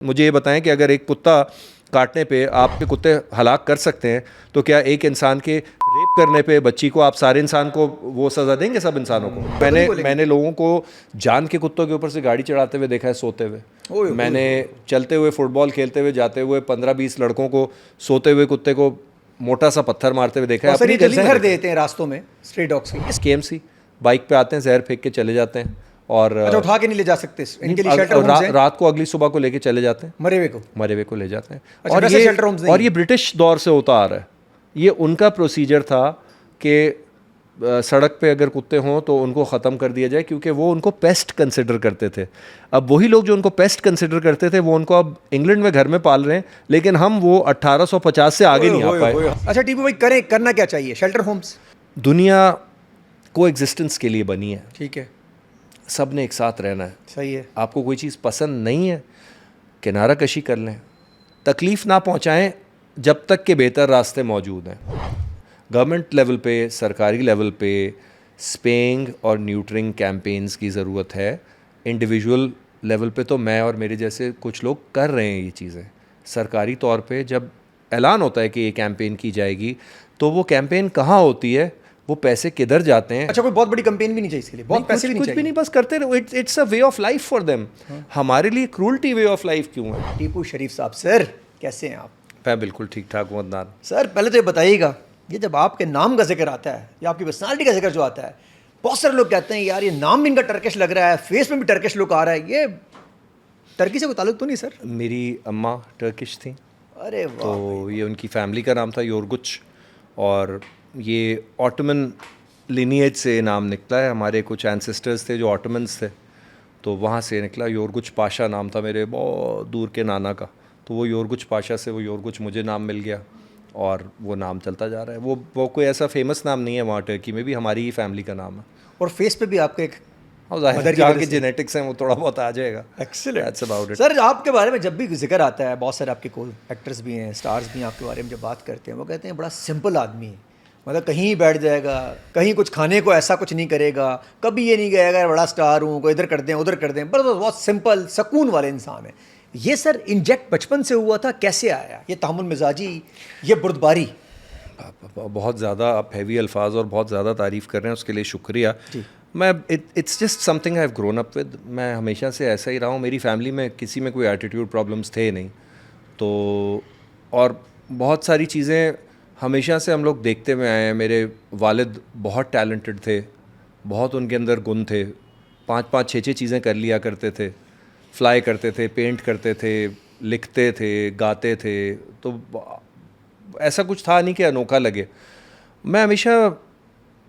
मुझे ये बताएं कि अगर एक कुत्ता काटने पे आपके कुत्ते हलाक कर सकते हैं, तो क्या एक इंसान के रेप करने पे बच्ची को आप सारे इंसान को वो सज़ा देंगे, सब इंसानों को? मैंने लोगों को जान के कुत्तों के ऊपर से गाड़ी चढ़ाते हुए देखा है, सोते हुए। मैंने चलते हुए, फुटबॉल खेलते हुए, जाते हुए 15-20 लड़कों को, सोते हुए कुत्ते को मोटा सा पत्थर मारते हुए देखा है। अपनी गली में जहर देते हैं रास्तों में, स्ट्रे डॉग्स की। केएमसी बाइक पे आते हैं, जहर फेंक के चले जाते हैं, और अच्छा, उठा के नहीं ले जा सकते, इनके लिए शेल्टर होम्स हैं। रात को अगली सुबह को लेके चले जाते हैं, मरे हुए को ले जाते हैं। अच्छा, और ये ब्रिटिश दौर से होता आ रहा है। ये उनका प्रोसीजर था कि सड़क पे अगर कुत्ते हों तो उनको ख़त्म कर दिया जाए, क्योंकि वो उनको पेस्ट कंसिडर करते थे। अब वही लोग जो उनको पेस्ट कंसिडर करते थे, वो उनको अब इंग्लैंड में घर में पाल रहे हैं, लेकिन हम वो 1850 से आगे नहीं आ पाए। अच्छा टीपू भाई, करना क्या चाहिए? शेल्टर होम्स दुनिया को एग्जिस्टेंस के लिए बनी है, ठीक है, सब ने एक साथ रहना है। सही है। आपको कोई चीज़ पसंद नहीं है, किनारा कशी कर लें, तकलीफ़ ना पहुंचाएं जब तक के बेहतर रास्ते मौजूद हैं। गवर्नमेंट लेवल पे, सरकारी लेवल पे स्पेइंग और न्यूटरिंग कैंपेन्स की ज़रूरत है। इंडिविजुअल लेवल पे तो मैं और मेरे जैसे कुछ लोग कर रहे हैं ये चीज़ें। सरकारी तौर पे जब ऐलान होता है कि ये कैंपेन की जाएगी, तो वो कैंपेन कहाँ होती है, वो पैसे किधर जाते हैं? अच्छा, कोई बहुत बड़ी कैंपेन भी नहीं चाहिए इसके लिए, बहुत पैसे भी नहीं चाहिए, कुछ भी नहीं, बस करते रहो। It's a way of life for them. हमारे लिए क्रूल्टी वे ऑफ लाइफ क्यों है? टीपू शरीफ साहब सर, कैसे हैं आप? मैं बिल्कुल ठीक ठाक हूँ अदनान सर। पहले तो ये बताइएगा, ये जब आपके नाम का जिक्र आता है या आपकी पर्सनालिटी का जिक्र जो आता है, बहुत सारे लोग कहते हैं यार ये नाम भी इनका टर्किश लग रहा है, फेस में भी टर्किश लुक आ रहा है, ये टर्की से कोई ताल्लुक तो नहीं सर? मेरी अम्मा टर्किश थी। अरे वाह। तो ये उनकी फैमिली का नाम था योरगुच, और ये ऑटोमन लिनिएज से नाम निकला है। हमारे कुछ एंसेस्टर्स थे जो ऑटोमन्स थे, तो वहाँ से निकला। योरगुच पाशा नाम था मेरे बहुत दूर के नाना का, तो वो योरगुच पाशा से वो योरगुच मुझे नाम मिल गया, और वो नाम चलता जा रहा है। वो कोई ऐसा फेमस नाम नहीं है वहाँ टर्की में भी, हमारी ही फैमिली का नाम है। और फेस पे भी आपके एक जहाँ के जेनेटिक्स हैं वो थोड़ा बहुत आ जाएगा। Excellent, that's about it. Sir आपके बारे में जब भी जिक्र आता है, बहुत सारे आपके को एक्टर्स भी हैं, स्टार्स भी हैं, आपके बारे में जब बात करते हैं, वो कहते हैं बड़ा सिंपल आदमी है, मतलब कहीं बैठ जाएगा, कहीं कुछ खाने को ऐसा कुछ नहीं करेगा, कभी ये नहीं कहेगा बड़ा स्टार हूँ, कोई इधर कर दें उधर कर दें, पर बहुत सिंपल सकून वाले इंसान है। ये सर इंजेक्ट बचपन से हुआ था, कैसे आया ये तहम्मुल मिजाजी, ये बुर्दबारी? बहुत ज़्यादा आप हैवी अल्फाज और बहुत ज़्यादा तारीफ़ कर रहे हैं, उसके लिए शुक्रिया। मैं it's just something I have grown up with. मैं हमेशा से ऐसा ही रहा हूँ। मेरी फैमिली में किसी में कोई एटीट्यूड प्रॉब्लम्स थे नहीं, तो और बहुत सारी चीज़ें हमेशा से हम लोग देखते हुए आए हैं। मेरे वालिद बहुत टैलेंटेड थे, बहुत उनके अंदर गुण थे। 5-5, 6-6 चीज़ें कर लिया करते थे। फ्लाई करते थे, पेंट करते थे, लिखते थे, गाते थे, तो ऐसा कुछ था नहीं कि अनोखा लगे। मैं हमेशा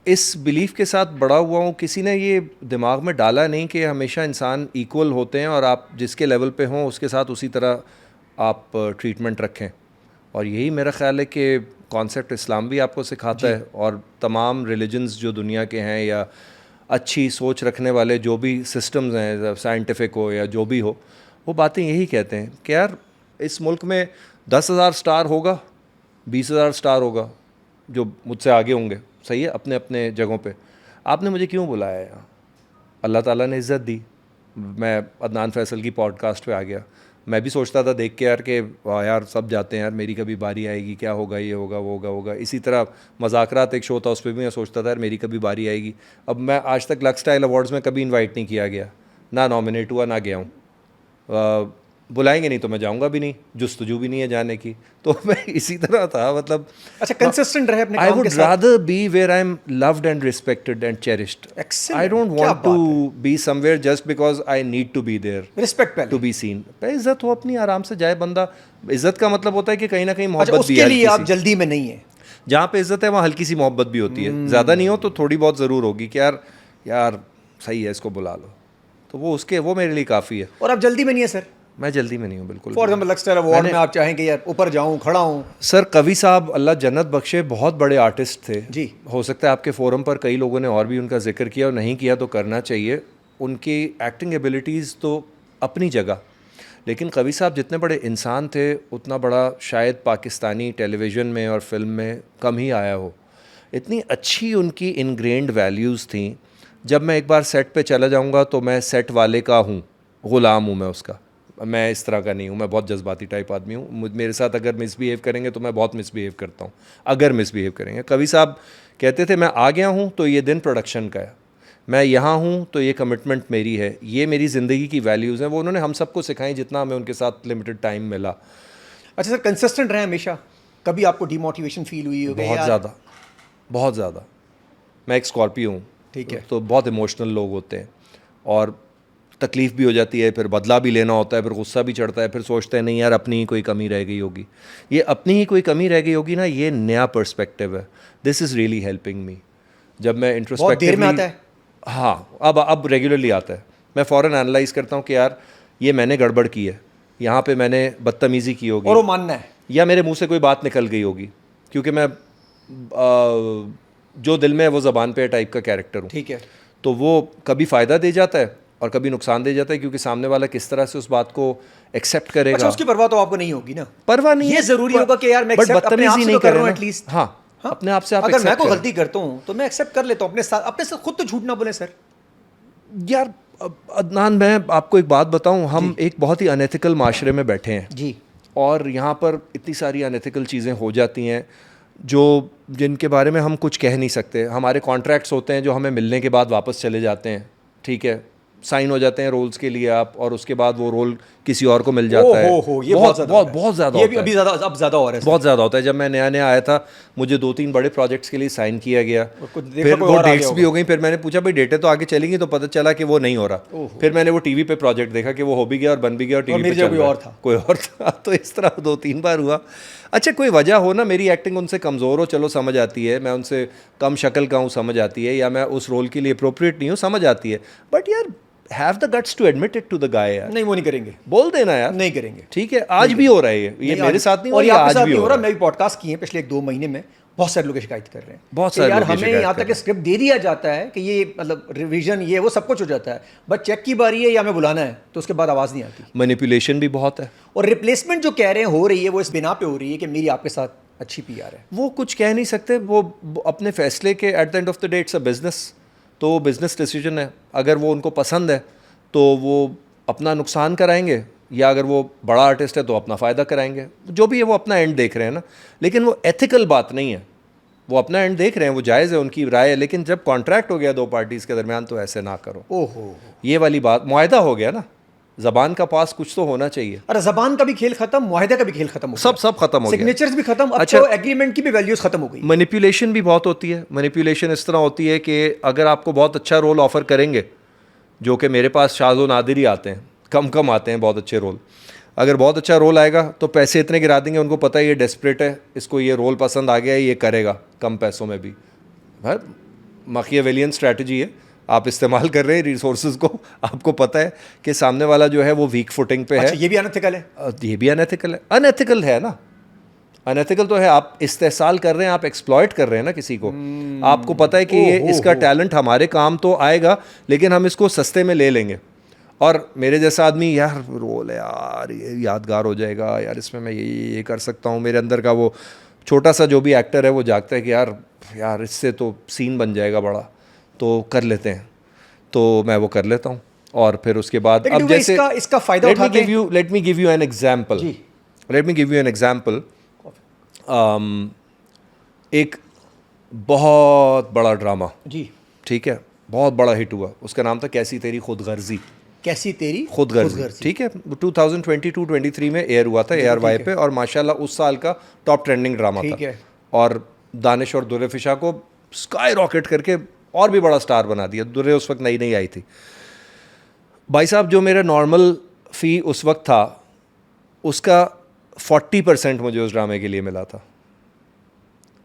इस बिलीफ के साथ बड़ा हुआ हूँ, किसी ने ये दिमाग में डाला नहीं कि हमेशा इंसान इक्वल होते हैं, और आप जिसके लेवल पे हों उसके साथ उसी तरह आप ट्रीटमेंट रखें। और यही मेरा ख्याल है कि कॉन्सेप्ट इस्लाम भी आपको सिखाता है, और तमाम रिलीजन्स जो दुनिया के हैं, या अच्छी सोच रखने वाले जो भी सिस्टम्स हैं, साइंटिफिक हो या जो भी हो, वो बातें यही कहते हैं कि यार इस मुल्क में 10,000 स्टार होगा, 20,000 स्टार होगा जो मुझसे आगे होंगे, सही है, अपने अपने जगहों पे। आपने मुझे क्यों बुलाया यहाँ? अल्लाह ताला ने इज़्ज़त दी, मैं अदनान फैसल की पॉडकास्ट पे आ गया। मैं भी सोचता था देख के यार कि वाह यार सब जाते हैं यार, मेरी कभी बारी आएगी, क्या होगा, ये होगा वो होगा। इसी तरह मज़ाकरात एक शो था, उस पर भी मैं सोचता था यार मेरी कभी बारी आएगी। अब मैं आज तक लक्स स्टाइल अवार्ड्स में कभी इन्वाइट नहीं किया गया, ना नॉमिनेट हुआ, ना गया हूँ। बुलाएंगे नहीं तो मैं जाऊंगा भी नहीं, जुस्तजू भी नहीं है जाने की। तो मैं इसी तरह था, मतलब अच्छा कंसिस्टेंट रहे अपने आई काम के वुड साथ। Rather be where I am loved and respected and cherished. I don't want to be somewhere just because I need to be there. Respect पहले टू बी सीन। इज्जत हो अपनी, आराम से जाए बंदा। इज्जत का मतलब होता है कि कहीं ना कहीं अच्छा, मोहब्बत भी है। उसके लिए आप जल्दी में नहीं है। जहाँ पे इज्जत है वहाँ हल्की सी मोहब्बत भी होती है, ज़्यादा नहीं हो तो थोड़ी बहुत ज़रूर होगी कि यार यार सही है, इसको बुला लो, तो वो मेरे लिए काफ़ी है। और आप जल्दी में नहीं है सर? मैं जल्दी में नहीं हूँ बिल्कुल। For example lux style award में आप चाहें कि यार ऊपर जाऊं, खड़ा हूं? सर कवि साहब अल्लाह जन्नत बख्शे बहुत बड़े आर्टिस्ट थे जी। हो सकता है आपके फोरम पर कई लोगों ने और भी उनका जिक्र किया, और नहीं किया तो करना चाहिए। उनकी एक्टिंग एबिलिटीज़ तो अपनी जगह, लेकिन कवि साहब जितने बड़े इंसान थे उतना बड़ा शायद पाकिस्तानी टेलीविज़न में और फिल्म में कम ही आया हो। इतनी अच्छी उनकी इनग्रेन्ड वैल्यूज़ थी। जब मैं एक बार सेट पे चला जाऊंगा तो मैं सेट वाले का हूँ, ग़ुलाम हूँ मैं उसका। मैं इस तरह का नहीं हूँ, मैं बहुत जज्बाती टाइप आदमी हूँ। मेरे साथ अगर मिसबिहेव करेंगे तो मैं बहुत मिसबिहेव करता हूँ, अगर मिसबिहेव करेंगे। कवि साहब कहते थे मैं आ गया हूँ तो ये दिन प्रोडक्शन का है, मैं यहाँ हूँ तो ये कमिटमेंट मेरी है, ये मेरी ज़िंदगी की वैल्यूज़ हैं। वो उन्होंने हम सबको सिखाई जितना हमें उनके साथ लिमिटेड टाइम मिला। अच्छा सर, कंसिस्टेंट रहे हमेशा, कभी आपको डिमोटिवेशन फील हुई होगी? बहुत ज़्यादा, बहुत ज़्यादा। मैं एक स्कॉर्पियो हूँ, ठीक है। तो बहुत इमोशनल लोग होते हैं और तकलीफ़ भी हो जाती है, फिर बदला भी लेना होता है, फिर गुस्सा भी चढ़ता है, फिर सोचते हैं नहीं यार अपनी ही कोई कमी रह गई होगी। ये अपनी ही कोई कमी रह गई होगी ना, ये नया पर्सपेक्टिव है। This is really helping me. जब मैं बहुत देर में आता है? हाँ, अब रेगुलरली आता है। मैं फ़ौरन एनालाइज़ करता हूँ कि यार ये मैंने गड़बड़ की है, यहाँ पे मैंने बदतमीज़ी की होगी, और वो मानना है, या मेरे मुंह से कोई बात निकल गई होगी, क्योंकि मैं जो दिल में है वो ज़बान पे टाइप का कैरेक्टर हूँ। ठीक है। तो वो कभी फ़ायदा दे जाता है और कभी नुकसान दे जाता है, क्योंकि सामने वाला किस तरह से उस बात को एक्सेप्ट करेगा। अच्छा, उसकी परवाह तो आपको नहीं होगी ना? परवाह नहीं है, ये ज़रूरी होगा कि यार मैं बट accept अपने आप बदतमीजी से नहीं तो कर कर रहा रहे हूँ ना। एटलीस्ट। हाँ, अपने आप से आप अगर मैं accept कोई करें। गलती करता हूँ तो मैं एक्सेप्ट कर लेता हूँ अपने साथ खुद तो झूठ ना बोले सर। यार अदनान, मैं आपको एक बात बताऊं, हम एक बहुत ही अनएथिकल माशरे में बैठे हैं जी। और यहाँ पर इतनी सारी अनएथिकल चीज़ें हो जाती हैं जिनके बारे में हम कुछ कह नहीं सकते। हमारे कॉन्ट्रैक्ट्स होते हैं जो हमें मिलने के बाद वापस चले जाते हैं, ठीक है, साइन हो जाते हैं रोल्स के लिए आप, और उसके बाद वो रोल किसी और को मिल जाता है। ये बहुत ज़्यादा ये भी अभी ज़्यादा अब ज़्यादा हो रहा है। बहुत ज़्यादा होता है। जब मैं नया नया आया था मुझे 2-3 बड़े प्रोजेक्ट्स के लिए साइन किया गया, फिर वो डेट्स भी हो गई, फिर मैंने पूछा भाई डेटें तो आगे चलेंगी, तो पता चला कि वो नहीं हो रहा। फिर मैंने वो टीवी पे प्रोजेक्ट देखा कि वो हो भी गया और बन भी गया और टीवी पे चल रहा है, कोई और था। तो इस तरह 2-3 बार हुआ। अच्छा, कोई वजह हो ना, मेरी एक्टिंग उनसे कमज़ोर हो, चलो समझ आती है, मैं उनसे कम शक्ल का हूँ समझ आती है, या मैं उस रोल के लिए अप्रोप्रिएट नहीं हूँ समझ आती है, बट यार have the guts to admit it to the guy यार। नहीं, वो नहीं करेंगे, बोल देना यार, नहीं करेंगे। ठीक है, आज भी हो रहा है ये मेरे साथ नहीं, और ये आपके साथ नहीं हो रहा। है। मैं भी पॉडकास्ट किए हैं पिछले 1-2 महीने में, बहुत सारे लोग शिकायत कर रहे हैं, बहुत सारे यार लोग हमें यहाँ तक स्क्रिप्ट दे दिया जाता है कि ये मतलब रिवीजन ये वो सब कुछ हो जाता है, बट चेक की बारी है या हमें बुलाना है तो उसके बाद आवाज़ नहीं आती। मैनिपुलेशन भी बहुत है, और रिप्लेसमेंट जो कह रहे हैं हो रही है वो इस बिना पे हो रही है कि मेरी आपके साथ अच्छी PR है। वो कुछ कह नहीं सकते, वो अपने फैसले के at the end of the day it's a business, तो बिजनेस डिसीजन है। अगर वो उनको पसंद है तो वो अपना नुकसान कराएंगे, या अगर वो बड़ा आर्टिस्ट है तो अपना फ़ायदा कराएंगे। जो भी है वो अपना एंड देख रहे हैं ना, लेकिन वो एथिकल बात नहीं है। वो अपना एंड देख रहे हैं, वो जायज़ है, उनकी राय है, लेकिन जब कॉन्ट्रैक्ट हो गया 2 पार्टीज़ के दरमियान तो ऐसे ना करो। ओहो, ये वाली बात, मुआहदा हो गया ना, ज़बान का पास कुछ तो होना चाहिए। अरे ज़बान का भी खेल खत्म, मुआहदा का भी खेल खत्म हो गया, सब खत्म हो गया, सिग्नेचर्स भी खत्म। अब अच्छा, तो एग्रीमेंट की भी वैल्यूज खत्म हो गई। मैनिपुलेशन भी बहुत होती है। मैनिपुलेशन इस तरह होती है कि अगर आपको बहुत अच्छा रोल ऑफर करेंगे, जो कि मेरे पास शाज़ो नादिर ही आते हैं, कम आते हैं बहुत अच्छे रोल। अगर बहुत अच्छा रोल आएगा तो पैसे इतने गिरा देंगे, उनको पता है ये डेस्परेट है, इसको ये रोल पसंद आ गया है, ये करेगा कम पैसों में भी। भाई माकियावेलियन स्ट्रैटेजी है, आप इस्तेमाल कर रहे हैं रिसोर्सेज को, आपको पता है कि सामने वाला जो है वो वीक फुटिंग पे अच्छा, है। ये भी अनएथिकल है? ये भी अनएथिकल है। अनएथिकल है ना, अनएथिकल तो है, आप इस्तेसाल कर रहे हैं, आप एक्सप्लॉइट कर रहे हैं ना किसी को। आपको पता है कि ये इसका टैलेंट हमारे काम तो आएगा, लेकिन हम इसको सस्ते में ले लेंगे। और मेरे जैसा आदमी, यार रोल है यार, ये यादगार हो जाएगा यार, इसमें मैं ये कर सकता हूँ, मेरे अंदर का वो छोटा सा जो भी एक्टर है वो जागता है कि यार इससे तो सीन बन जाएगा बड़ा, तो कर लेते हैं, तो मैं वो कर लेता हूँ। और फिर उसके बाद अब जैसे इसका फ़ायदा उठाते हैं। Let me give you an example. एक बहुत बड़ा ड्रामा जी, ठीक है, बहुत बड़ा हिट हुआ, उसका नाम था कैसी तेरी खुदगर्जी। कैसी तेरी खुदगर्जी, ठीक है, 2022-23 में एयर हुआ था ARY पे, और माशाल्लाह उस साल का टॉप ट्रेंडिंग ड्रामा था। है। और दानिश और दुर्रे फिशा को स्काई रॉकेट करके और भी बड़ा स्टार बना दिया। दुर्रे उस वक्त नई आई थी। भाई साहब, जो मेरा नॉर्मल फ़ी उस वक्त था उसका 40% मुझे उस ड्रामे के लिए मिला था।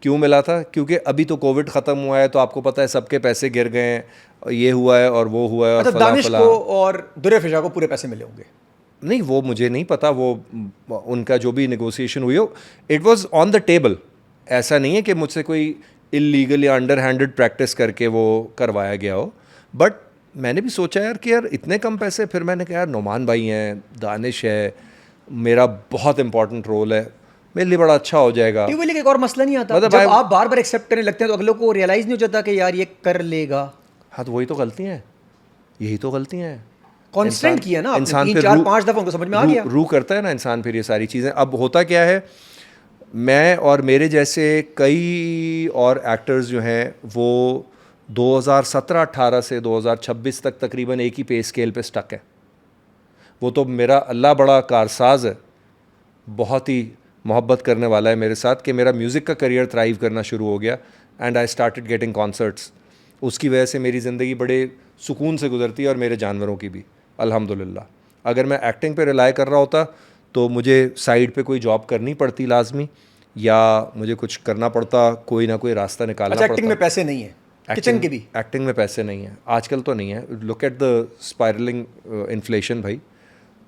क्यों मिला था? क्योंकि अभी तो कोविड ख़त्म हुआ है, तो आपको पता है सबके पैसे गिर गए हैं, ये हुआ है और वो हुआ है। अच्छा, दानिश को और दुर्रे फिशा को पूरे पैसे मिले होंगे? नहीं, वो मुझे नहीं पता, वो उनका जो भी नेगोशिएशन हुई हो, it was on the table. ऐसा नहीं है कि मुझसे कोई इलीगल या अंडर हैंडेड प्रैक्टिस करके वो करवाया गया हो। बट मैंने भी सोचा यार कि यार इतने कम पैसे, फिर मैंने कहा यार नोमान भाई हैं, दानिश है, मेरा बहुत इंपॉर्टेंट रोल है, मेरे लिए बड़ा अच्छा हो जाएगा। एक और मसला नहीं आता, मतलब जब आप बार बार एक्सेप्ट करने लगते हैं तो अगले को रियलाइज़ नहीं हो जाता कि यार ये कर लेगा। हाँ, तो वही तो गलतियाँ हैं, यही तो गलतियाँ हैं। कांस्टेंट किया ना आपने, इंसान 3 फिर 4 5 दफ़ा उनको समझ में आ गया। रू करता है ना इंसान फिर ये सारी चीज़ें। अब होता क्या है, मैं और मेरे जैसे कई और एक्टर्स जो हैं वो 2017-18 से 2026 तक तकरीबन एक ही पे स्केल पे स्टक है। वो तो मेरा अल्लाह बड़ा कारसाज है, बहुत ही मोहब्बत करने वाला है मेरे साथ कि मेरा म्यूज़िक का करियर थ्राइव करना शुरू हो गया and I started getting concerts. उसकी वजह से मेरी ज़िंदगी बड़े सुकून से गुजरती है और मेरे जानवरों की भी अल्हम्दुलिल्लाह। अगर मैं एक्टिंग पे रिलाई कर रहा होता तो मुझे साइड पे कोई जॉब करनी पड़ती लाजमी, या मुझे कुछ करना पड़ता, कोई ना कोई रास्ता निकालना अच्छा, पड़ता। एक्टिंग में पैसे नहीं है, किचन के भी? एक्टिंग में पैसे नहीं है आजकल, तो नहीं है। Look at the spiralling inflation भाई।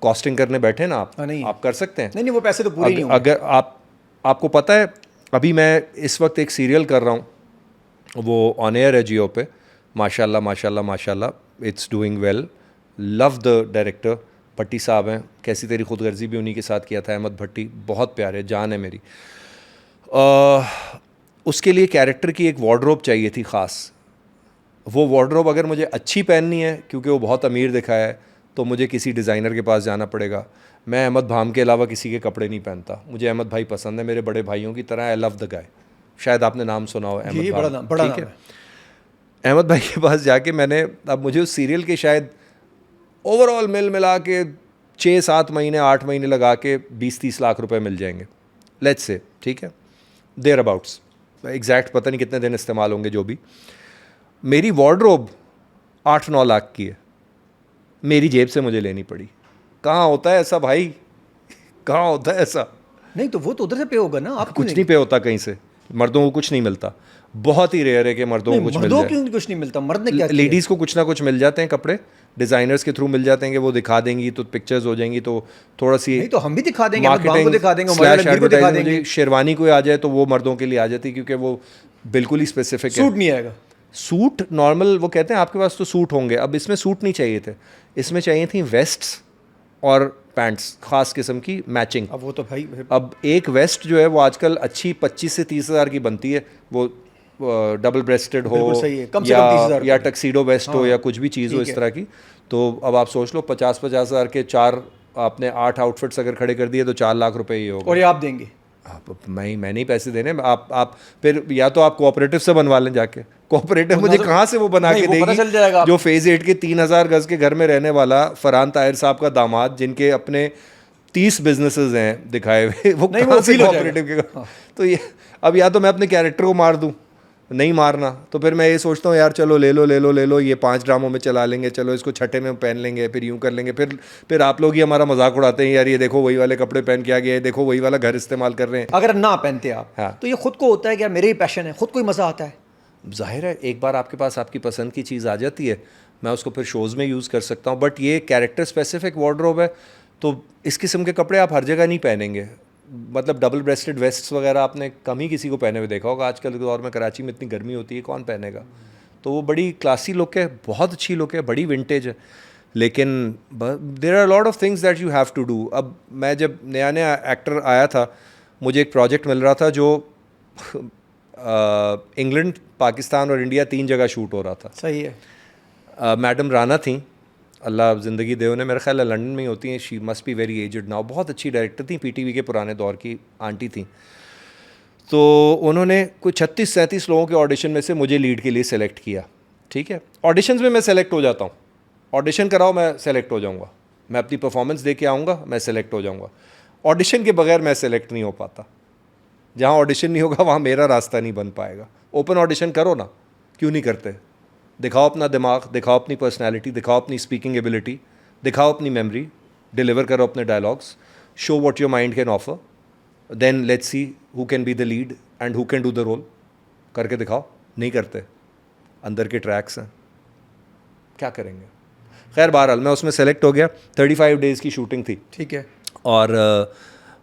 कॉस्टिंग करने बैठे ना आप कर सकते हैं। नहीं, वो पैसे तो पूरे नहीं होंगे। अगर आपको पता है, अभी मैं इस वक्त एक सीरियल कर रहा हूँ, वो ऑन एयर है जियो पे, माशाल्लाह माशाल्लाह माशाल्लाह, it's doing well. Love the director, Bhatti साहब हैं। कैसी तेरी खुदगर्जी भी उन्हीं के साथ किया था, अहमद भट्टी, बहुत प्यारे, जान है मेरी। उसके लिए कैरेक्टर की एक वार्डरोब चाहिए थी ख़ास। वो वार्डरोब अगर मुझे अच्छी पहननी है, क्योंकि वो बहुत अमीर दिखाया है, तो मुझे किसी डिज़ाइनर के पास जाना पड़ेगा। मैं अहमद भाम के अलावा किसी के कपड़े नहीं पहनता। मुझे अहमद भाई पसंद है, मेरे बड़े भाइयों की तरह। आई लव द गाय, शायद आपने नाम सुना हो, अहमद ये भाम, बड़ा नाम, बड़ा ठीक नाम है। अहमद भाई के पास जाके मैंने, अब मुझे उस सीरियल के शायद ओवरऑल मिला के 6-7 महीने 8 महीने लगा के 20-30 लाख रुपए मिल जाएंगे, लेट्स से, ठीक है, देयर अबाउट्स, एग्जैक्ट पता नहीं कितने दिन इस्तेमाल होंगे जो भी। मेरी वार्डरोब 8-9 लाख की है, मेरी जेब से मुझे लेनी पड़ी। कहाँ होता है ऐसा भाई, कहाँ होता है ऐसा? नहीं तो वो तो उधर से पे होगा ना, आप कुछ नहीं पे होता कहीं से। मर्दों को कुछ नहीं मिलता, बहुत ही रेयर है कि मर्दों को कुछ मिल जाए। क्यों कुछ नहीं मिलता? मर्द ने क्या किया? लेडीज़ को कुछ ना कुछ मिल जाते हैं कपड़े, डिज़ाइनर्स के थ्रू मिल जाते हैं कि वो दिखा देंगी तो पिक्चर्स हो जाएंगी, तो थोड़ा सी नहीं तो हम भी दिखा देंगे, मार्केटिंग को दिखा देंगे, स्लैश को दिखा देंगे। एडवर्टाइजिंग। शेरवानी कोई आ जाए तो वो मर्दों के लिए आ जाती है, क्योंकि वो बिल्कुल ही स्पेसिफिक है। सूट नहीं आएगा। सूट नॉर्मल, वो कहते हैं आपके पास तो सूट होंगे। अब इसमें सूट नहीं चाहिए थे, इसमें चाहिए थी वेस्ट्स और पैंट्स, ख़ास किस्म की मैचिंग। अब वो तो भाई, अब एक वेस्ट जो है वो आजकल अच्छी 25 से 30 हज़ार की बनती है, वो डबल ब्रेस्टेड हो, सही है, कम से कम 30,000 या टक्सीडो वेस्ट हो, हाँ, या कुछ भी चीज़ हो इस तरह की। तो अब आप सोच लो 50-50 हज़ार के 4, आपने 8 आउटफिट्स अगर खड़े कर दिए तो 4 लाख रुपए ही होगा। और ये आप देंगे? मैं नहीं पैसे देने, आप फिर या तो आप कोऑपरेटिव से बनवा लें जाके। कोऑपरेटिव मुझे कहाँ से वो बना के देगी? चल जाएगा जो फेज 8 के 3000 गज के घर में रहने वाला फरहान ताहिर साहब का दामाद, जिनके अपने 30 बिजनेसेस हैं दिखाए हुए, वो कहाँ से कोऑपरेटिव के? तो ये अब या तो मैं अपने कैरेक्टर को मार दूँ, नहीं मारना तो फिर मैं ये सोचता हूँ यार चलो ले लो, ये 5 ड्रामों में चला लेंगे, चलो इसको छठे में पहन लेंगे, फिर यूँ कर लेंगे, फिर आप लोग ही हमारा मजाक उड़ाते हैं, यार ये देखो वही वाले कपड़े पहन के आ गए, देखो वही वाला घर इस्तेमाल कर रहे हैं। अगर ना पहनते आप, हाँ, तो ये खुद को होता है कि यार मेरे ही पैशन है, खुद को ही मज़ा आता है। जाहिर है एक बार आपके पास आपकी पसंद की चीज़ आ जाती है, मैं उसको फिर शोज़ में यूज़ कर सकता हूँ। बट ये कैरेक्टर स्पेसिफिक वार्डरोब है, तो इस किस्म के कपड़े आप हर जगह नहीं पहनेंगे। मतलब डबल ब्रेस्टेड वेस्ट्स वगैरह आपने कम ही किसी को पहने हुए देखा होगा। आजकल के दौर में कराची में इतनी गर्मी होती है, कौन पहनेगा? तो वो बड़ी क्लासी लुक है, बहुत अच्छी लुक है, बड़ी विंटेज है, लेकिन there are lot of things that you have to do. अब मैं जब नया एक्टर आया था, मुझे एक प्रोजेक्ट मिल रहा था जो इंग्लैंड, पाकिस्तान और इंडिया 3 जगह शूट हो रहा था। सही है। मैडम राना थी, अल्लाह ज़िंदगी दे उन्हें, मेरा ख्याल है लंदन में ही होती हैं। She must be very aged now. बहुत अच्छी डायरेक्टर थी, पीटीवी के पुराने दौर की आंटी थी। तो उन्होंने कुछ 36-37 लोगों के ऑडिशन में से मुझे लीड के लिए सेलेक्ट किया। ठीक है, ऑडिशंस में मैं सेलेक्ट हो जाता हूँ, ऑडिशन कराओ मैं सेलेक्ट हो जाऊँगा, मैं अपनी परफॉर्मेंस दे के आऊँगा, मैं सेलेक्ट हो जाऊँगा। ऑडिशन के बगैर मैं सेलेक्ट नहीं हो पाता। जहाँ ऑडिशन नहीं होगा वहाँ मेरा रास्ता नहीं बन पाएगा। ओपन ऑडिशन करो ना, क्यों नहीं करते? दिखाओ अपना दिमाग, दिखाओ अपनी पर्सनैलिटी, दिखाओ अपनी स्पीकिंग एबिलिटी, दिखाओ अपनी मेमोरी, डिलीवर करो अपने dialogues, show what your mind can offer, then let's see who can be the lead and who can do the role. करके दिखाओ। नहीं करते, अंदर के ट्रैक्स हैं, क्या करेंगे? खैर बहरहाल मैं उसमें सेलेक्ट हो गया। 35 डेज़ की शूटिंग थी। ठीक है। और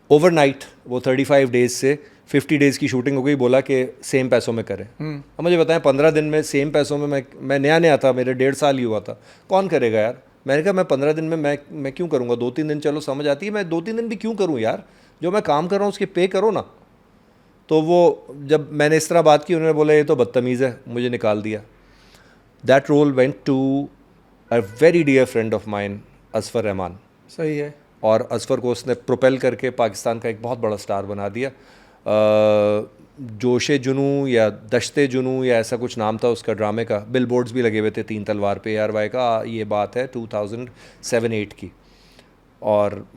ओवरनाइट वो 35 डेज़ से 50 डेज़ की शूटिंग हो गई। बोला कि सेम पैसों में करें। अब मुझे बताएं 15 दिन में सेम पैसों में, मैं नया था, मेरे 1.5 साल ही हुआ था, कौन करेगा यार? मैंने कहा मैं 15 दिन में मैं क्यों करूँगा? 2-3 दिन चलो समझ आती है, मैं 2-3 दिन भी क्यों करूँ यार? जो मैं काम कर रहा हूँ उसके पे करो ना। तो वो जब मैंने इस तरह बात की, उन्होंने बोला ये तो बदतमीज़ है, मुझे निकाल दिया। That role went to a very dear friend of mine, Azfar Rehman, सही है। और असफर को उसने प्रोपेल करके पाकिस्तान का एक बहुत बड़ा स्टार बना दिया। जोशे जुनू या दश्ते जुनू या ऐसा कुछ नाम था उसका ड्रामे का, बिल बोर्ड्स भी लगे हुए थे 3 तलवार पे ARY का। ये बात है 2007-8 की। और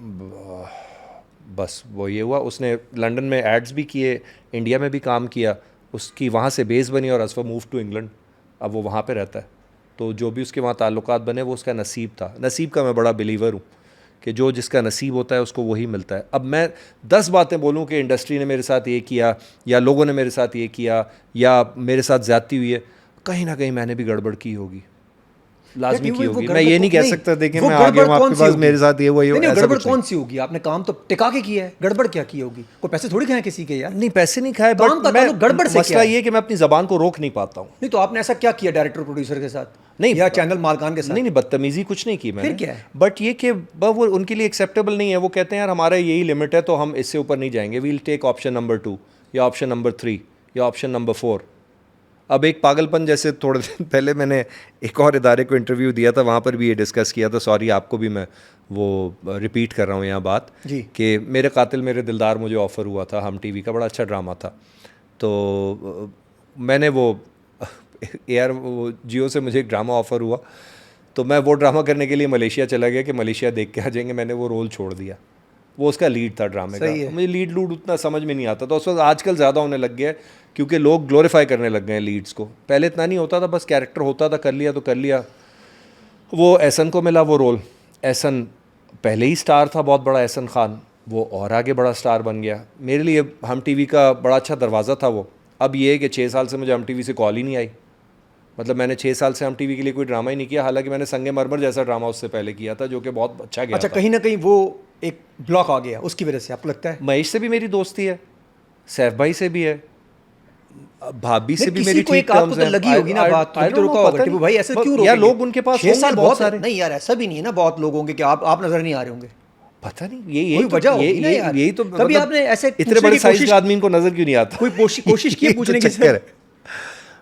बस वो ये हुआ, उसने लंदन में एड्स भी किए, इंडिया में भी काम किया, उसकी वहाँ से बेस बनी और असफर मूव टू इंग्लैंड, अब वो वहाँ पे रहता है। तो जो भी उसके वहाँ ताल्लुकात बने वो उसका नसीब था। नसीब का मैं बड़ा बिलीवर हूँ कि जो जिसका नसीब होता है उसको वही मिलता है। अब मैं 10 बातें बोलूं कि इंडस्ट्री ने मेरे साथ ये किया या लोगों ने मेरे साथ ये किया या मेरे साथ ज़्यादती हुई है, कहीं ना कहीं मैंने भी गड़बड़ की होगी, लाजमी की होगी। मैं ये नहीं कह सकता देखिए मैं आ गया हूँ आपके पास, मेरे साथ ये वही नहीं, ऐसा गड़बड़ कुछ कौन सी होगी? आपने काम तो टिका के किया है, गड़बड़ क्या की होगी? कोई पैसे थोड़ी खाए किसी के यार। नहीं, पैसे नहीं खाए, काम बट का मैं ताल्लुक गड़बड़ से मसला क्या है? ये कि मैं अपनी ज़बान को रोक नहीं पाता हूँ। नहीं तो आपने ऐसा क्या किया डायरेक्टर प्रोड्यूसर के साथ, नहीं, या चैनल मालकान के साथ? नहीं, बदतमीजी कुछ नहीं की मैंने। फिर क्या है? बट ये कि वो उनके लिए एक्सेप्टेबल नहीं है। वो कहते हैं यार हमारा यही लिमिट है तो हम इससे ऊपर नहीं जाएंगे, वील टेक ऑप्शन नंबर 2 या ऑप्शन नंबर 3 या ऑप्शन नंबर 4। अब एक पागलपन, जैसे थोड़े दिन पहले मैंने एक और इदारे को इंटरव्यू दिया था, वहाँ पर भी ये डिस्कस किया था। सॉरी आपको भी मैं वो रिपीट कर रहा हूँ यहाँ बात जी। कि मेरे कातिल मेरे दिलदार मुझे ऑफ़र हुआ था, हम टीवी का बड़ा अच्छा ड्रामा था। तो मैंने वो यार वो जियो से मुझे एक ड्रामा ऑफ़र हुआ, तो मैं वो ड्रामा करने के लिए मलेशिया चला गया कि मलेशिया देख के आ जाएंगे। मैंने वो रोल छोड़ दिया। वो उसका लीड था ड्रामे का। मुझे लीड लूड उतना समझ में नहीं आता था उस वक्त। आजकल ज़्यादा होने लग गया है क्योंकि लोग ग्लोरीफाई करने लग गए हैं लीड्स को। पहले इतना नहीं होता था, बस कैरेक्टर होता था, कर लिया तो कर लिया। वो एहसन को मिला वो रोल। एहसन पहले ही स्टार था बहुत बड़ा, एहसन खान, वो और आगे बड़ा स्टार बन गया। मेरे लिए हम टीवी का बड़ा अच्छा दरवाज़ा था वो। अब ये है कि 6 साल से मुझे हम टीवी से कॉल ही नहीं आई। मतलब मैंने 6 साल से हम टीवी के लिए कोई ड्रामा ही नहीं किया। हालांकि मैंने संगे मरमर जैसा ड्रामा उससे पहले किया था जो कि बहुत अच्छा गया। अच्छा, था। कहीं ना कहीं वो एक ब्लॉक आ गया उसकी वजह से, आपको लगता है? महेश से भी मेरी दोस्ती है, सैफ भाई से भी है, भाभी से भी मेरी ठीक ठीक आपको तो लगी होगी ना बात, तो रुका होगा कि भाई ऐसे क्यों रोकेंगे? यार लोग उनके पास 6 साल बहुत सारे। नहीं यार, ऐसा भी नहीं है ना, बहुत लोग होंगे कि आप नजर नहीं आ रहे होंगे। पता नहीं यही वजह होगी ना यार। यही तो कभी मतलब आपने ऐसे इतने बड़े साइज के आदमी को नजर क्यों नहीं आता? कोई कोशिश की पूछने की? चक्कर है।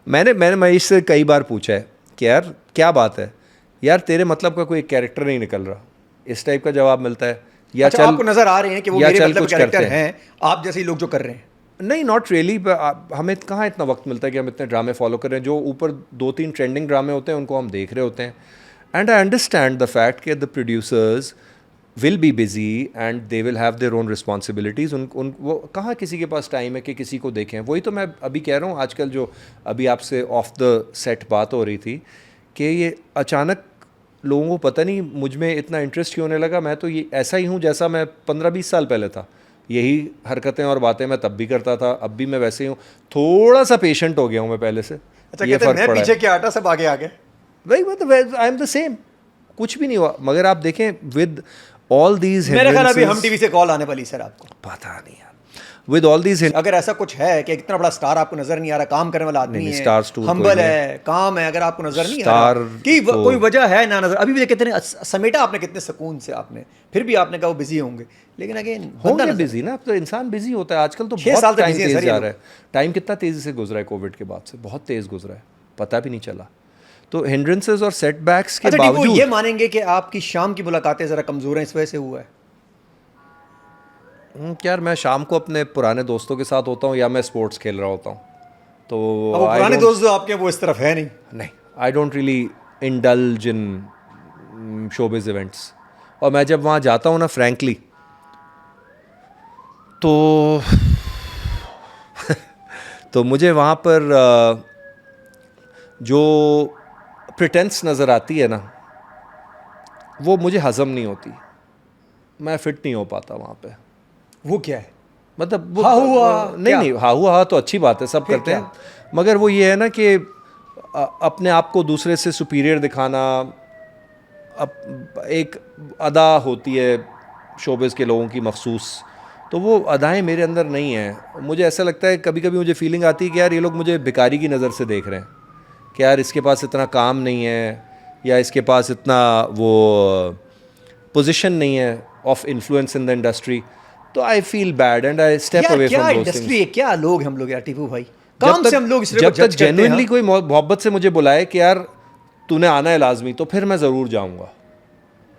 मैंने महेश से कई बार पूछा है कि यार क्या बात है यार, तेरे मतलब का कोई कैरेक्टर नहीं निकल रहा, इस टाइप का जवाब मिलता है। या अच्छा, आपको नजर आ रहे हैं कि वो मेरे मतलब कैरेक्टर हैं, आप जैसे ही लोग जो कर रहे हैं? नहीं, नॉट रियली। हमें कहाँ इतना वक्त मिलता है कि हम इतने ड्रामे फॉलो कर रहे हैं। जो ऊपर 2-3 ट्रेंडिंग ड्रामे होते हैं उनको हम देख रहे होते हैं। And I understand the fact कि the producers will be busy and they will have their own responsibilities. उन वो कहाँ किसी के पास टाइम है कि किसी को देखें। वही तो मैं अभी कह रहा हूँ, आजकल जो अभी आपसे ऑफ द सेट बात हो रही थी कि ये अचानक लोगों को पता नहीं मुझ में इतना इंटरेस्ट क्यों होने लगा। मैं तो ये ऐसा ही हूँ जैसा मैं 15-20 साल पहले था। यही हरकतें और बातें मैं तब भी करता था, अब भी मैं वैसे ही हूँ। थोड़ा सा पेशेंट हो गया हूँ मैं पहले से। अच्छा, ये फर्क पड़ा है। पीछे क्या आटा सब आगे आ गए। वही मतलब आई एम द सेम, कुछ भी नहीं हुआ। मगर आप देखें विद ऑल दीज, मेरे ख्याल अभी हम टीवी से कॉल आने वाली सर आपको, पता नहीं यार। विद ऑल दीज, अगर ऐसा कुछ है कि इतना बड़ा स्टार आपको नजर नहीं आ रहा, काम करने वाला आदमी है, स्टार्स टूर हम्बल है, काम है, अगर आपको नजर नहीं आ रहा कि कोई वजह है ना नजर, अभी भी कितने समेटा आपने, कितने सुकून से आपने, फिर भी आपने कहा वो बिजी होंगे, लेकिन अगेन होंगे बिजी ना। अब तो इंसान बिजी होता है आजकल। तो 6 साल टाइम तेज जा रहा है। टाइम कितना तेजी से गुजरा है कोविड के बाद से, बहुत तेज गुजरा है, पता भी नहीं चला। तो हिंड्रेंसेस और सेटबैक्स के बावजूद ये मानेंगे कि आपकी शाम की मुलाकातें जरा कमजोर हैं, इस वजह से हुआ है? यार मैं शाम को अपने पुराने दोस्तों के साथ होता हूँ या मैं स्पोर्ट्स खेल रहा होता हूँ। तो वो पुराने दोस्त जो आपके वो इस तरफ है नहीं, I don't really indulge in showbiz events. और मैं जब वहाँ जाता हूँ ना फ्रैंकली, तो मुझे वहाँ पर जो प्रिटेंस नज़र आती है ना, वो मुझे हज़म नहीं होती। मैं फिट नहीं हो पाता वहाँ पे। वो क्या है मतलब वो नहीं हाँ हुआ तो अच्छी बात है, सब करते हैं, मगर वो ये है ना कि अपने आप को दूसरे से सुपीरियर दिखाना, एक अदा होती है शोबिज़ के लोगों की मखसूस, तो वो अदाएं मेरे अंदर नहीं हैं। मुझे ऐसा लगता है, कभी कभी मुझे फीलिंग आती है कि यार ये लोग मुझे भिखारी की नज़र से देख रहे हैं कि यार इसके पास इतना काम नहीं है या इसके पास इतना वो पोजीशन नहीं है of influence in the industry. तो I feel bad and I step away from those things. क्या लोग हम लोग यार टीपू भाई, काम से हम लोग जब तक जेन्युइनली कोई मोहब्बत से मुझे बुलाए कि यार तूने आना है लाजमी, तो फिर मैं ज़रूर जाऊँगा।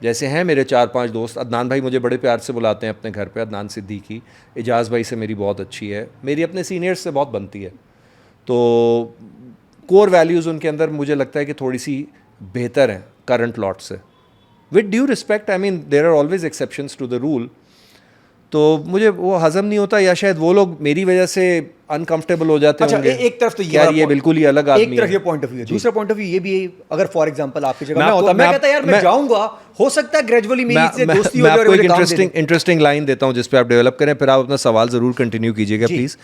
जैसे हैं मेरे 4-5 दोस्त, अदनान भाई मुझे बड़े प्यार से बुलाते हैं अपने घर पे, अदनान सिद्दीकी, एजाज़ भाई से मेरी बहुत अच्छी है, मेरी अपने सीनियर्स से बहुत बनती है। तो कोर वैल्यूज़ उनके अंदर मुझे लगता है कि थोड़ी सी बेहतर हैं करंट लॉट से, with due respect. I mean there are always exceptions to the rule. तो मुझे वो हज़म नहीं होता, या शायद वो लोग मेरी वजह से अनकंफर्टेबल हो जाते होंगे। एक तरफ तो यार ये बिल्कुल ही अलग आदमी है। एक तरफ ये पॉइंट ऑफ व्यू है, दूसरा पॉइंट ऑफ व्यू ये भी है, अगर फॉर एग्जांपल आपकी जगह मैं होता, मैं कहता यार मैं जाऊंगा, हो सकता है ग्रेजुअली मेरी इससे दोस्ती हो जाए। मैं आपको एक इंटरेस्टिंग लाइन देता हूँ जिस पे आप डेवलप करें, फिर आप अपना सवाल ज़रूर कंटिन्यू कीजिएगा प्लीज़।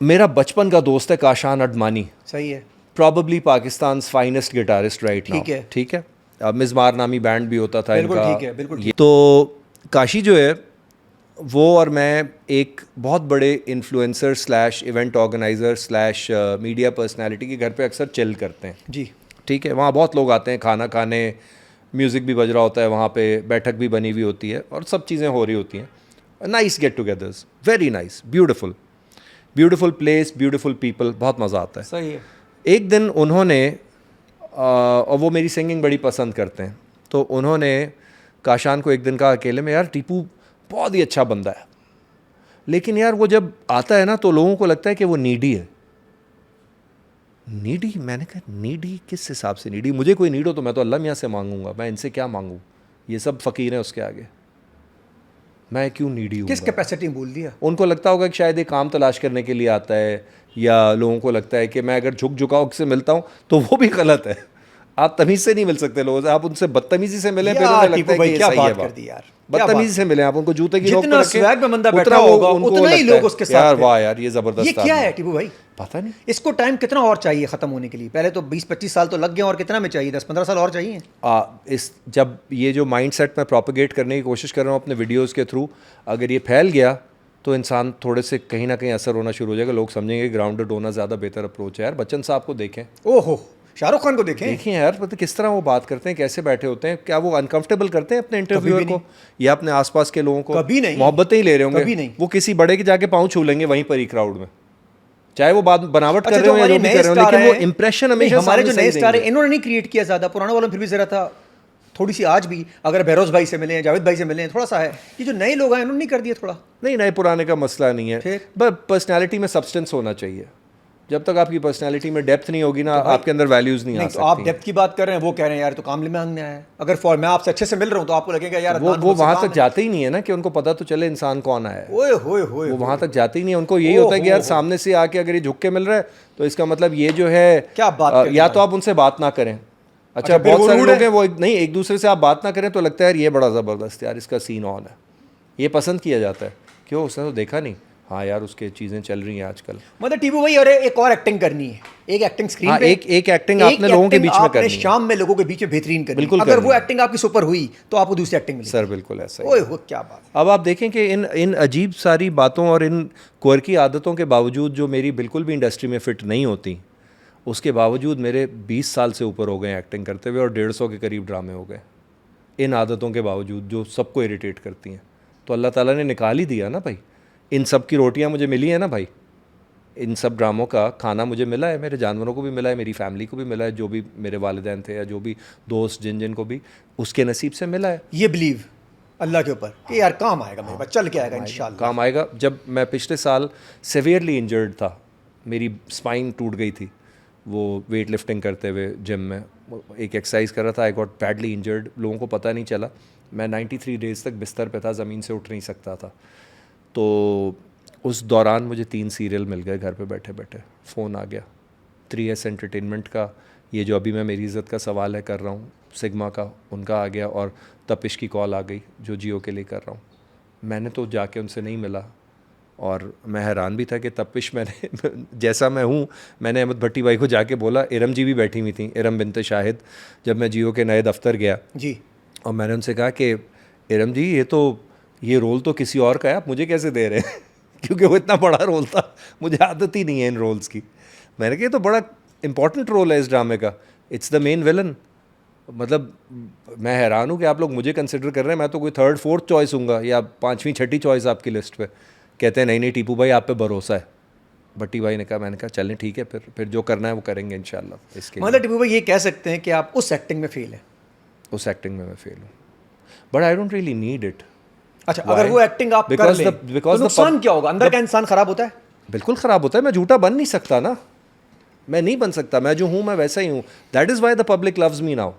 मेरा बचपन का दोस्त है काशान अडमानी, सही है, probably Pakistan finest guitarist right now, ठीक है। मिज़मार नामी बैंड भी होता था इनका, ठीक है, बिल्कुल। तो काशी जो है वो और मैं एक बहुत बड़े influencer slash event organiser slash media personality के घर पे अक्सर चिल करते हैं जी, ठीक है। वहाँ बहुत लोग आते हैं खाना खाने, म्यूज़िक भी बज रहा होता है वहाँ पे, बैठक भी बनी हुई होती है और सब चीज़ें हो रही होती हैं। Nice get togethers, very nice, beautiful place, beautiful people, बहुत मज़ा आता है। सही है। एक दिन उन्होंने और वो मेरी सिंगिंग बड़ी पसंद करते हैं, तो उन्होंने काशान को एक दिन कहा अकेले में, यार टीपू बहुत ही अच्छा बंदा है, लेकिन यार वो जब आता है ना तो लोगों को लगता है कि वो नीडी है। नीडी? मैंने कहा नीडी किस हिसाब से नीडी? मुझे कोई नीड हो तो मैं तो अल्लाह मियाँ से मांगूंगा, मैं इनसे क्या मांगूँ, ये सब फ़कीर हैं उसके आगे, मैं क्यों नीडी हूँ? किस कैपेसिटी में बोल दिया? उनको लगता होगा कि शायद एक काम तलाश करने के लिए आता है, या लोगों को लगता है कि मैं अगर झुकाव से मिलता हूँ तो वो भी गलत है। आप तमीज़ से नहीं मिल सकते लोगों से, आप उनसे बदतमीज़ी से मिलें, फिर उन्हें लगता है कि ये सही है। बदतमीज़ी से मिले, आप उनको जूते की नोक पे रखें, स्वैग में बंदा बैठा होगा उतना ही लोग उसके साथ, यार वाह यार ये ज़बरदस्त। ये क्या है टीपू भाई? पता नहीं इसको टाइम कितना और चाहिए ख़त्म होने के लिए? पहले तो 20-25 साल तो लग गए, और कितना में चाहिए? 10-15 साल और चाहिए। इस जब ये जो माइंडसेट मैं प्रोपेगेट करने की कोशिश कर रहा हूँ अपने वीडियोज़ के थ्रू, अगर ये फैल गया तो इंसान थोड़े से कहीं ना कहीं असर होना शुरू हो जाएगा, लोग समझेंगे ग्राउंडेड होना ज़्यादा बेहतर अप्रोच है। यार बच्चन साहब को देखें, ओहो, शाहरुख खान को देखें यार, पता किस तरह वो बात करते हैं, कैसे बैठे होते हैं, क्या वो अनकंफर्टेबल करते हैं अपने इंटरव्यूअर को या अपने आसपास के लोगों को? कभी नहीं। मोहब्बतें ही ले रहे होंगे, कभी नहीं। वो किसी बड़े के जाके पाँव छू लेंगे वहीं पर ही क्राउड में, चाहे वो बात बनावट कर रहे हो या जो भी कर रहे हो, लेकिन वो इंप्रेशन हमेशा हमारे जो नए स्टार है इन्होंने नहीं क्रिएट किया ज़्यादा, पुराना वालों फिर भी ज़रा था थोड़ी सी। आज भी अगर बहरोज भाई से मिले, जावेद भाई से मिले, थोड़ा सा है। ये जो नए लोग हैं इन्होंने नहीं कर दिया थोड़ा? नहीं, नए पुराने का मसला नहीं है, बस पर्सनैलिटी में सब्सटेंस होना चाहिए। जब तक आपकी पर्सनैलिटी में डेप्थ नहीं होगी ना, आपके अंदर वैल्यूज़ नहीं आ सकती। आप डेप्थ की बात कर रहे हैं, वो कह रहे हैं यार तो काम ले मांगने आया है। अगर फॉर मैं आपसे अच्छे से मिल रहा हूँ तो आपको लगेगा यार वो वहाँ तक जाते ही नहीं है ना कि उनको पता तो चले इंसान कौन आया है। वो वहाँ तक जाते ही नहीं है, उनको यही होता है कि यार सामने से आके अगर ये झुक के मिल रहा है तो इसका मतलब ये जो है क्या बात, या तो आप उनसे बात ना करें। अच्छा बहुत सारे लोग हैं वो नहीं, एक दूसरे से आप बात ना करें तो लगता है यार ये बड़ा ज़बरदस्त, यार इसका सीन ऑन है, ये पसंद किया जाता है। क्यों? उसने तो देखा नहीं। हाँ यार उसके चीज़ें चल रही हैं आजकल। मतलब टीपू भाई, और एक और एक्टिंग करनी है, एक एक्टिंग स्क्रीन पे, एक एक्टिंग आपने लोगों के बीच में करनी है, शाम में लोगों के बीच में बेहतरीन करनी। बिल्कुल, अगर वो एक्टिंग आपकी सुपर हुई तो आपको दूसरी एक्टिंग मिलेगी। सर बिल्कुल ऐसा ही। ओए हो क्या बात। अब आप देखें कि इन अजीब सारी बातों और इन क्वर्की आदतों के बावजूद, जो मेरी बिल्कुल भी इंडस्ट्री में फिट नहीं होती, उसके बावजूद मेरे 20 साल से ऊपर हो गए एक्टिंग करते हुए और 150 के करीब ड्रामे हो गए, इन आदतों के बावजूद जो सबको इरिटेट करती हैं। तो अल्लाह ताला ने निकाल ही दिया ना भाई, इन सब की रोटियां मुझे मिली है ना भाई, इन सब ड्रामों का खाना मुझे मिला है, मेरे जानवरों को भी मिला है, मेरी फैमिली को भी मिला है, जो भी मेरे वालिदैन थे या जो भी दोस्त जिन को भी उसके नसीब से मिला है। ये बिलीव अल्लाह के ऊपर कि यार काम आएगा, मेरे पास चल के आएगा इंशाल्लाह, काम आएगा। जब मैं पिछले साल सिवियरली इंजर्ड था, मेरी स्पाइन टूट गई थी, वो वेट लिफ्टिंग करते हुए जिम में एक एक्सरसाइज कर रहा था, आई गॉट बैडली इंजर्ड, लोगों को पता नहीं चला, मैं 93 डेज़ तक बिस्तर पे था, ज़मीन से उठ नहीं सकता था। तो उस दौरान मुझे 3 सीरियल मिल गए घर पे बैठे बैठे। फ़ोन आ गया 3S एंटरटेनमेंट का, ये जो अभी मैं मेरी इज़्ज़त का सवाल है कर रहा हूँ, सिग्मा का, उनका आ गया, और तपिश की कॉल आ गई जो जियो के लिए कर रहा हूँ। मैंने तो जाके उनसे नहीं मिला और मैं हैरान भी था कि तपिश मैंने जैसा मैं हूँ, मैंने अहमद भट्टी भाई को जाके बोला, इरम जी भी बैठी हुई थी, इरम बिनते शाहिद, जब मैं जियो के नए दफ्तर गया जी, और मैंने उनसे कहा कि इरम जी ये रोल तो किसी और का है, आप मुझे कैसे दे रहे हैं? क्योंकि वो इतना बड़ा रोल था, मुझे आदत ही नहीं है इन रोल्स की। मैंने कहा ये तो बड़ा इंपॉर्टेंट रोल है इस ड्रामे का, इट्स द मेन विलन। मतलब मैं हैरान हूँ कि आप लोग मुझे कंसिडर कर रहे हैं, मैं तो कोई 3rd 4th चॉइस हूँगा या 5वीं 6ठी चॉइस आपकी लिस्ट पे। कहते हैं नहीं टीपू भाई आप पे भरोसा है। भट्टी भाई ने कहा, मैंने कहा चलें ठीक है, फिर जो करना है वो करेंगे इंशाल्लाह। इसके मतलब टीपू भाई ये कह सकते हैं कि आप उस एक्टिंग में फेल हैं उस एक्टिंग में मैं फेल हूँ, but I don't really need it. अच्छा, अगर वो एक्टिंग आप कर लें तो नुकसान क्या होगा? अंदर का इंसान खराब होता है? बिल्कुल ख़राब होता है। मैं झूठा बन नहीं सकता ना, मैं नहीं बन सकता, मैं जो हूँ मैं वैसा ही हूँ। That is why the public loves me now.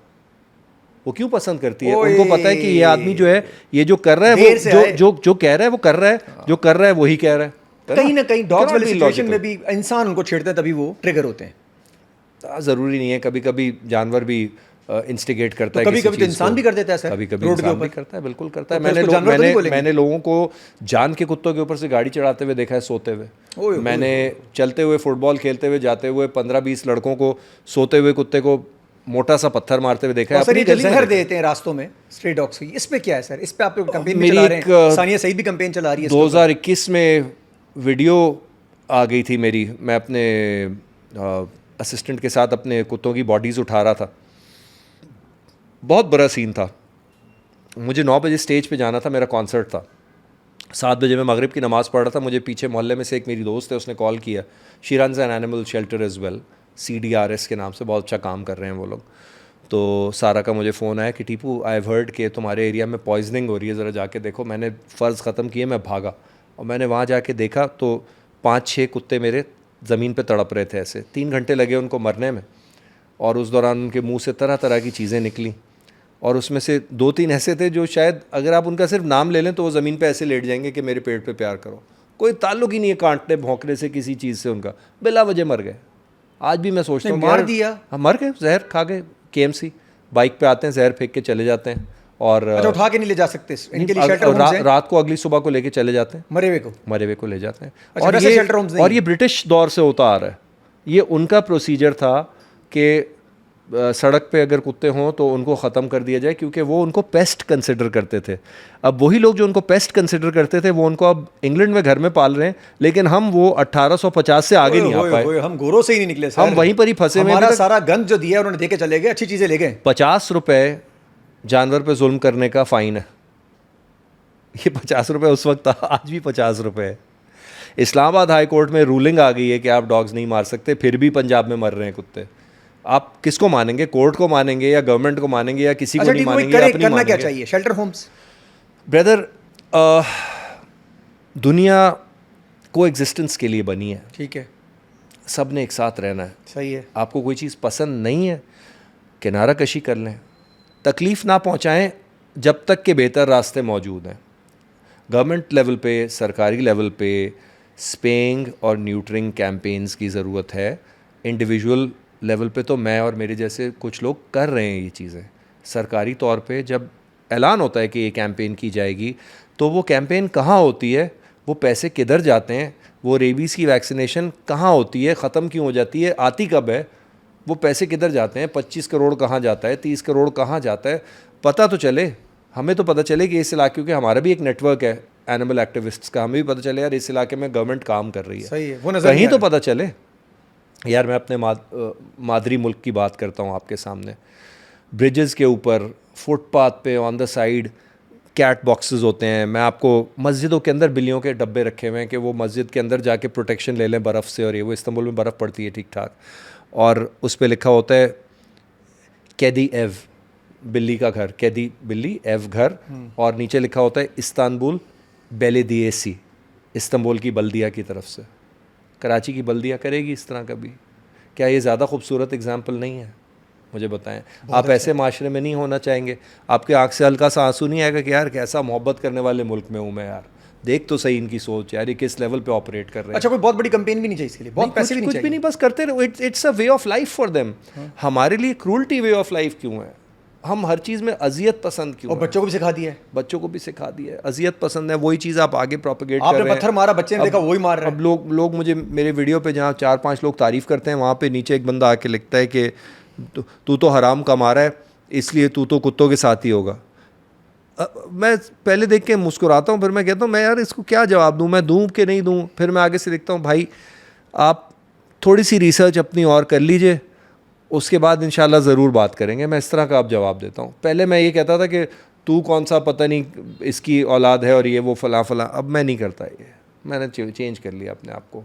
वो क्यों पसंद करती है? उनको पता है कि ये आदमी जो है, ये जो कर रहा है, वो जो कह रहा है वो कर रहा है, जो कर रहा है वही कह रहा है। कहीं ना कहीं डॉग्स वाली सिचुएशन में भी इंसान उनको छेड़ते हैं, तभी वो ट्रिगर होते हैं। ज़रूरी नहीं है, कभी कभी जानवर भी इंस्टिगेट करता है, कभी कभी तो इंसान भी कर देता है सर, कभी कभी इंसान भी करता है, बिल्कुल करता है। मैंने मैंने लोगों को जान के कुत्तों के ऊपर से गाड़ी चढ़ाते हुए देखा है सोते हुए। मैंने चलते हुए, फुटबॉल खेलते हुए, जाते हुए 15-20 लड़कों को सोते हुए कुत्ते को मोटा सा पत्थर मारते हुए देखा है। सर, ये जो जहर देते हैं रास्तों में स्ट्रे डॉग्स की, इस पे क्या है सर? इस पे आप लोग कैंपेन भी चला रहे हैं, सानिया सईद भी कैंपेन चला रही है। 2021 में वीडियो आ गई थी मेरी, मैं अपने असिस्टेंट के साथ अपने कुत्तों की बॉडीज़ उठा रहा था। बहुत बुरा सीन था। मुझे 9 बजे स्टेज पे जाना था, मेरा कॉन्सर्ट था। 7 बजे मैं मगरिब की नमाज़ पढ़ रहा था। मुझे पीछे मोहल्ले में से एक मेरी दोस्त है, उसने कॉल किया। She runs an animal shelter as well, CDRS के नाम से, बहुत अच्छा काम कर रहे हैं वो लोग। तो सारा का मुझे फ़ोन आया कि टीपू, आई हैव हर्ड कि तुम्हारे एरिया में पॉइजनिंग हो रही है, ज़रा जाके देखो। मैंने फ़र्ज़ ख़त्म किए, मैं भागा और मैंने वहाँ जाके देखा तो 5-6 कुत्ते मेरे ज़मीन पे तड़प रहे थे ऐसे। 3 घंटे लगे उनको मरने में, और उस दौरान उनके मुंह से तरह तरह की चीज़ें निकली, और उसमें से 2-3 ऐसे थे जो शायद अगर आप उनका सिर्फ नाम ले लें तो वो ज़मीन पे ऐसे लेट जाएंगे कि मेरे पेट पे प्यार करो। कोई ताल्लुक ही नहीं है काटने भौंकने से किसी चीज़ से, उनका बिला वजह मर गए। आज भी मैं सोचता हूँ मार दिया, हाँ मर गए, जहर खा गए। KMC बाइक पे आते हैं, जहर फेंक के चले जाते हैं, और अच्छा, उठा के नहीं ले जा सकते इनके लिए शेल्टर होम्स हैं? रात को अगली सुबह को लेके चले जाते हैं, मरे हुए को ले जाते हैं। अच्छा, और ये ब्रिटिश दौर से होता आ रहा है। ये उनका प्रोसीजर था कि सड़क पे अगर कुत्ते हों तो उनको ख़त्म कर दिया जाए, क्योंकि वो उनको पेस्ट कंसिडर करते थे। अब वही लोग जो उनको पेस्ट कंसिडर करते थे वो उनको अब इंग्लैंड में घर में पाल रहे हैं, लेकिन हम वो 1850 से आगे नहीं आ पाए। हम गोरों से ही नहीं निकले सर, हम वहीं पर ही फंसे हुए। हमारा सारा गंद जो दिया उन्होंने दे के चले गए, अच्छी चीज़ें ले गए। 50 रुपये जानवर पे जुल्म करने का फ़ाइन है। ये 50 रुपये उस वक्त था, आज भी 50 रुपये है। इस्लामाबाद हाई कोर्ट में रूलिंग आ गई है कि आप डॉग्स नहीं मार सकते, फिर भी पंजाब में मर रहे हैं कुत्ते। आप किसको मानेंगे? कोर्ट को मानेंगे या गवर्नमेंट को मानेंगे या किसी को नहीं मानेंगे? अपनी करना क्या चाहिए? शेल्टर होम्स ब्रदर, दुनिया को एग्जिस्टेंस के लिए बनी है, ठीक है, सब ने एक साथ रहना है, सही है। आपको कोई चीज़ पसंद नहीं है, किनारा कशी कर लें, तकलीफ़ ना पहुंचाएं जब तक के बेहतर रास्ते मौजूद हैं। गवर्नमेंट लेवल पे, सरकारी लेवल पे स्पेइंग और न्यूट्रिंग कैंपेन्स की ज़रूरत है। इंडिविजुअल लेवल पे तो मैं और मेरे जैसे कुछ लोग कर रहे हैं ये चीज़ें। सरकारी तौर पे जब ऐलान होता है कि ये कैंपेन की जाएगी, तो वो कैंपेन कहाँ होती है, वो पैसे किधर जाते हैं, वो रेबीज़ की वैक्सीनेशन कहाँ होती है, ख़त्म क्यों हो जाती है, आती कब है, वो पैसे किधर जाते हैं, 25 करोड़ कहाँ जाता है, 30 करोड़ कहाँ जाता है, पता तो चले। हमें तो पता चले कि इस इलाके, क्योंकि हमारा भी एक नेटवर्क है एनिमल एक्टिविस्ट्स का, हमें भी पता चले यार इस इलाके में गवर्नमेंट काम कर रही है, सही है, वो नज़र कहीं तो पता चले। यार मैं अपने मादरी मुल्क की बात करता हूँ आपके सामने। ब्रिजेस के ऊपर, फुटपाथ पे, on the side cat boxes होते हैं। मैं आपको मस्जिदों के अंदर बिल्लियों के डब्बे रखे हुए हैं कि वो मस्जिद के अंदर जाके प्रोटेक्शन ले लें बर्फ़ से, और ये वो इस्तांबुल में बर्फ़ पड़ती है ठीक ठाक, और उस पर लिखा होता है कैदी एव, बिल्ली का घर, कैदी बिल्ली एव घर, और नीचे लिखा होता है इस्तांबुल बेलेदियेसी, इस्तांबुल की बल्दिया की तरफ से। कराची की बल्दिया करेगी इस तरह का भी? क्या ये ज़्यादा खूबसूरत एग्जाम्पल नहीं है? मुझे बताएं। आप ऐसे माशरे में नहीं होना चाहेंगे? आपके आँख से हल्का सा आंसू नहीं आएगा कि यार कैसा मोहब्बत करने वाले मुल्क में हूँ मैं, यार देख तो सही इनकी सोच, यार ये किस लेवल पे ऑपरेट कर रहे हैं। अच्छा, कोई बहुत बड़ी कंपेन भी नहीं चाहिए इसके लिए, बहुत पैसे भी नहीं चाहिए, कुछ भी नहीं, बस करते रहो। It's a way of life for them. हमारे लिए क्रूल्टी वे ऑफ लाइफ क्यों है? हम हर चीज़ में अजियत पसंद क्यों? और बच्चों को भी सिखा दिया है, बच्चों को भी सिखा दिया है, अजियत पसंद है, वही चीज़ आप आगे प्रोपेगेट कर रहे हैं। आपने पत्थर मारा, बच्चे ने देखा वही मार रहा है। अब लोग मुझे मेरे वीडियो पे जहाँ 4-5 लोग तारीफ़ करते हैं, वहाँ पे नीचे एक बंदा आके लिखता है कि तू तो हराम कमा रहा है, इसलिए तू तो कुत्तों के साथ ही होगा। मैं पहले देख के मुस्कुराता हूँ, फिर मैं कहता हूँ मैं यार इसको क्या जवाब दूँ, मैं दूँ कि नहीं दूँ? फिर मैं आगे से लिखता हूँ भाई आप थोड़ी सी रिसर्च अपनी और कर लीजिए, उसके बाद इंशाल्लाह ज़रूर बात करेंगे। मैं इस तरह का अब जवाब देता हूँ। पहले मैं ये कहता था कि तू कौन सा पता नहीं इसकी औलाद है और ये वो फ़लाँ फ़लाँ, अब मैं नहीं करता ये, मैंने चेंज कर लिया अपने आप को।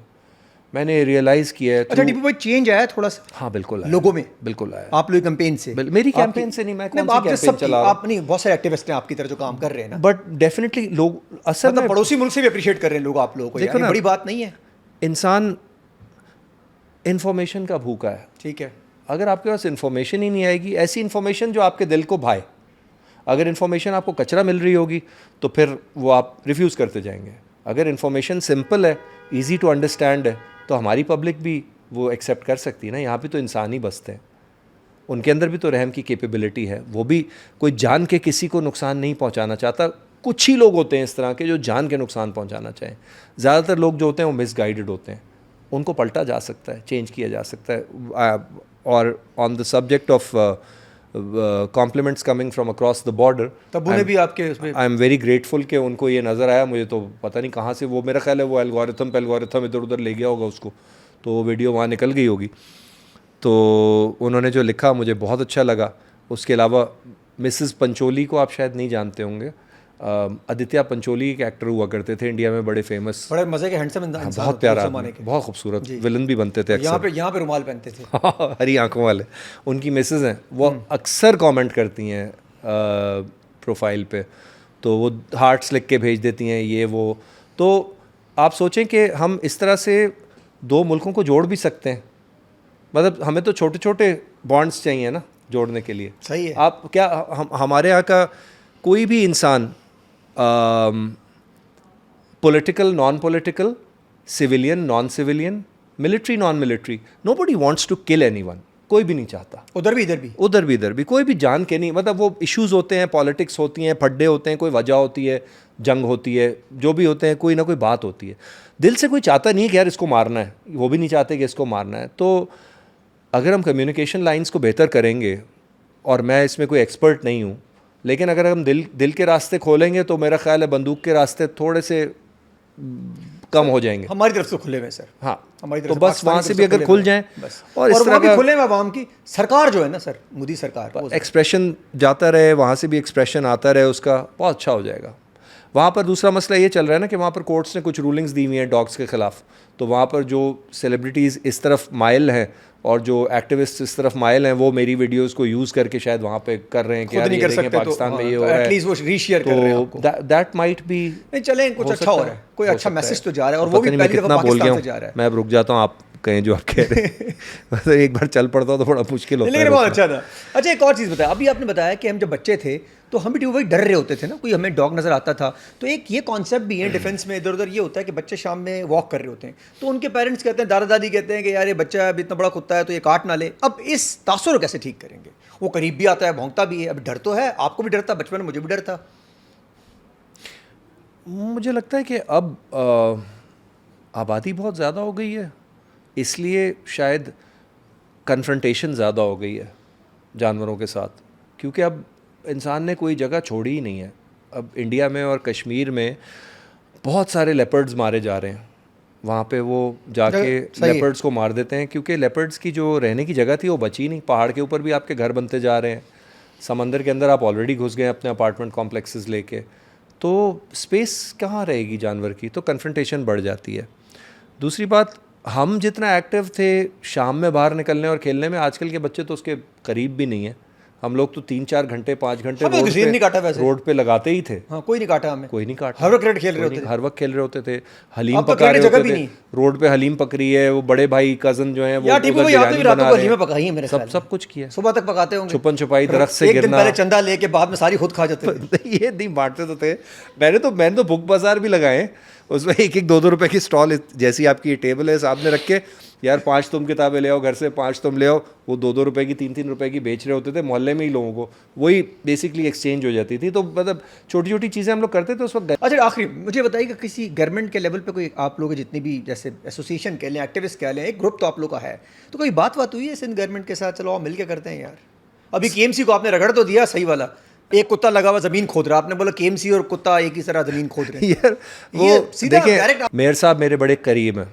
मैंने रियलाइज़ किया है अच्छा टीपू भाई, चेंज आया थोड़ा सा हाँ बिल्कुल आया, लोगों में, बिल्कुल आया। आप लोग कैंपेन से? मेरी कैंपेन से नहीं, मैं कौन सी आप कैंपेन सब चला रहा आप नहीं, बहुत सारे एक्टिविस्ट हैं आपकी तरह जो काम कर रहे हैं ना, हूँ, बट डेफिनेटली लोग असल मतलब में पड़ोसी मुल्क से भी अप्रिशिएट कर रहे हैं लोग आप लोगों को, देखो यार ये ना, बड़ी बात नहीं है। इंसान इन्फॉर्मेशन का भूखा है। ठीक है, अगर आपके पास इन्फॉर्मेशन ही नहीं आएगी, ऐसी इन्फॉर्मेशन जो आपके दिल को भाए, अगर इन्फॉर्मेशन आपको कचरा मिल रही होगी तो फिर वो आप रिफ्यूज़ करते जाएंगे। अगर इन्फॉर्मेशन सिंपल है, इजी टू अंडरस्टैंड है, तो हमारी पब्लिक भी वो एक्सेप्ट कर सकती है ना। यहाँ पे तो इंसान ही बसते हैं, उनके अंदर भी तो रहम की कैपेबिलिटी है, वो भी कोई जान के किसी को नुकसान नहीं पहुँचाना चाहता। कुछ ही लोग होते हैं इस तरह के जो जान के नुकसान पहुँचाना चाहें। ज़्यादातर लोग जो होते हैं वो मिसगाइडेड होते हैं, उनको पलटा जा सकता है, चेंज किया जा सकता है। और on the subject of compliments coming from across the border, तब उन्हें भी आपके उसमें आई एम वेरी ग्रेटफुल कि उनको ये नज़र आया। मुझे तो पता नहीं कहाँ से वो, मेरा ख्याल है वो एल्गोरिथम इधर उधर ले गया होगा उसको, तो वो वीडियो वहाँ निकल गई होगी। तो उन्होंने जो लिखा मुझे बहुत अच्छा लगा। उसके अलावा मिसेस पंचोली को आप शायद नहीं जानते होंगे, आदित्य पंचोली एक एक्टर हुआ करते थे इंडिया में, बड़े फेमस, बड़े मज़े के हैंडसम इंसान, बहुत प्यारा आदमी, बहुत खूबसूरत, विलन भी बनते थे अक्सर, यहाँ पे रुमाल पहनते थे हरी आंखों वाले। उनकी मिसेज हैं, वो अक्सर कमेंट करती हैं प्रोफाइल पे, तो वो हार्ट्स लिख के भेज देती हैं ये वो। तो आप सोचें कि हम इस तरह से दो मुल्कों को जोड़ भी सकते हैं। मतलब हमें तो छोटे छोटे बॉन्ड्स चाहिए ना जोड़ने के लिए। सही है। आप क्या हमारे यहाँ का कोई भी इंसान, political non political, civilian non civilian, military non military, nobody wants to kill anyone, कोई भी नहीं चाहता। उधर भी इधर भी कोई भी जान के नहीं, मतलब वो इश्यूज होते हैं, पॉलिटिक्स होती हैं, फड्डे होते हैं, कोई वजह होती है, जंग होती है, जो भी होते हैं, कोई ना कोई बात होती है। दिल से कोई चाहता नहीं कि यार इसको मारना है, वो भी नहीं चाहते कि इसको मारना है। तो अगर हम कम्युनिकेशन लाइंस को बेहतर करेंगे, और मैं इसमें कोई एक्सपर्ट नहीं हूँ, लेकिन अगर हम दिल के रास्ते खोलेंगे तो मेरा ख्याल है बंदूक के रास्ते थोड़े से कम हो जाएंगे। हमारी तरफ से खुले हुए सर, हाँ, हमारी तो तरफ बस वहाँ से भी अगर खुल जाएं, और इस तरह भी खुले में आवाम की सरकार जो है ना सर, मोदी सरकार, एक्सप्रेशन जाता रहे, वहाँ से भी एक्सप्रेशन आता रहे उसका, बहुत अच्छा हो जाएगा। वहाँ पर दूसरा मसला ये चल रहा है ना कि वहाँ पर कोर्ट्स ने कुछ रूलिंग्स दी हुई हैं डॉग्स के ख़िलाफ़, तो वहाँ पर जो सेलिब्रिटीज़ इस तरफ माइल हैं और जो एक्टिविस्ट इस तरफ माइल हैं, वो मेरी वीडियोस को यूज़ करके शायद वहाँ पे कर रहे हैं कि यार ये देखें पाकिस्तान में ये हो रहा है, एटलीस्ट वो रीशेयर कर रहे हैं आपको। दैट माइट बी, नहीं चले, कुछ अच्छा हो रहा है, कोई अच्छा मैसेज तो जा रहा है, और वो भी पहली दफ़ा पाकिस्तान से जा रहा है। मैं अब रुक जाता हूँ, आप कहें जो आप कह रहे हैं। मतलब एक बार चल पड़ता तो बड़ा मुश्किल होता है। लेकिन बहुत अच्छा था। अच्छा, एक और चीज़ बताया, अभी आपने बताया कि हम जब बच्चे थे तो हम भी वही डर रहे होते थे ना, कोई हमें डॉग नज़र आता था, तो एक ये कॉन्सेप्ट भी है डिफेंस में, इधर उधर ये होता है कि बच्चे शाम में वॉक कर रहे होते हैं, तो उनके पेरेंट्स कहते हैं, दादा दादी कहते हैं कि यार ये बच्चा अब इतना बड़ा कुत्ता है तो ये काट ना ले। अब इस तासुर कैसे ठीक करेंगे? वो करीब भी आता है, भौंकता भी है, अब डर तो है, आपको भी डर था बचपन में, मुझे भी डर था। मुझे लगता है कि अब आबादी बहुत ज़्यादा हो गई है, इसलिए शायद कन्फ्रंटेशन ज़्यादा हो गई है जानवरों के साथ, क्योंकि अब इंसान ने कोई जगह छोड़ी ही नहीं है। अब इंडिया में और कश्मीर में बहुत सारे लेपर्ड्स मारे जा रहे हैं, वहाँ पे वो जाके लेपर्ड्स को मार देते हैं, क्योंकि लेपर्ड्स की जो रहने की जगह थी वो बची नहीं। पहाड़ के ऊपर भी आपके घर बनते जा रहे हैं, समंदर के अंदर आप ऑलरेडी घुस गए अपने अपार्टमेंट कॉम्प्लेक्सेस लेके, तो स्पेस कहाँ रहेगी जानवर की, तो कन्फ्रंटेशन बढ़ जाती है। दूसरी बात, हम जितना एक्टिव थे शाम में बाहर निकलने और खेलने में, आजकल के बच्चे तो उसके करीब भी नहीं है। हम लोग तो 3-4 घंटे 5 घंटे रोड पे लगाते ही थे। हाँ, कोई नहीं काटा हमें, कोई नहीं काटा, हर वक्त खेल रहे होते थे, हर वक्त खेल रहे होते थे, हलीम पका रहे होते थे, रोड पे हलीम पक रही है, वो बड़े भाई कज़न जो हैं वो बिरयानी बना रहे हैं, सब कुछ किया, सुबह तक पकाते होंगे, छुपन छुपाई दरख्त से गिरना, पहले चंदा लेके बाद में सारी खुद खा जाते थे। ये नहीं बांटते तो थे। मैंने तो बुक बाजार भी लगाए, उसमें 1-2 रुपए की स्टॉल, जैसी आपकी ये टेबल है सामने रख के, यार 5 तुम किताबें ले आओ घर से, 5 तुम ले आओ, वो 2-2 रुपए की 3-3 रुपए की बेच रहे होते थे मोहल्ले में ही लोगों को, वही बेसिकली एक्सचेंज हो जाती थी। तो मतलब छोटी छोटी चीज़ें हम लोग करते थे उस वक्त। अच्छा, आखिरी मुझे बताइए कि किसी गवर्नमेंट के लेवल पे कोई आप लोग जितनी भी जैसे एसोसिएशन कह लें, एक्टिविस्ट कह लें, एक ग्रुप तो आप लोग का है, तो कोई बात हुई है सिंध गवर्नमेंट के साथ, चलो आप मिल के करते हैं यार? अभी KMC को आपने रगड़ तो दिया सही वाला, एक कुत्ता लगा हुआ ज़मीन खोद रहा, आपने बोला KMC और कुत्ता एक ही तरह ज़मीन खोद रहे हैं। यार वो देखिए, मेयर साहब मेरे बड़े करीब हैं,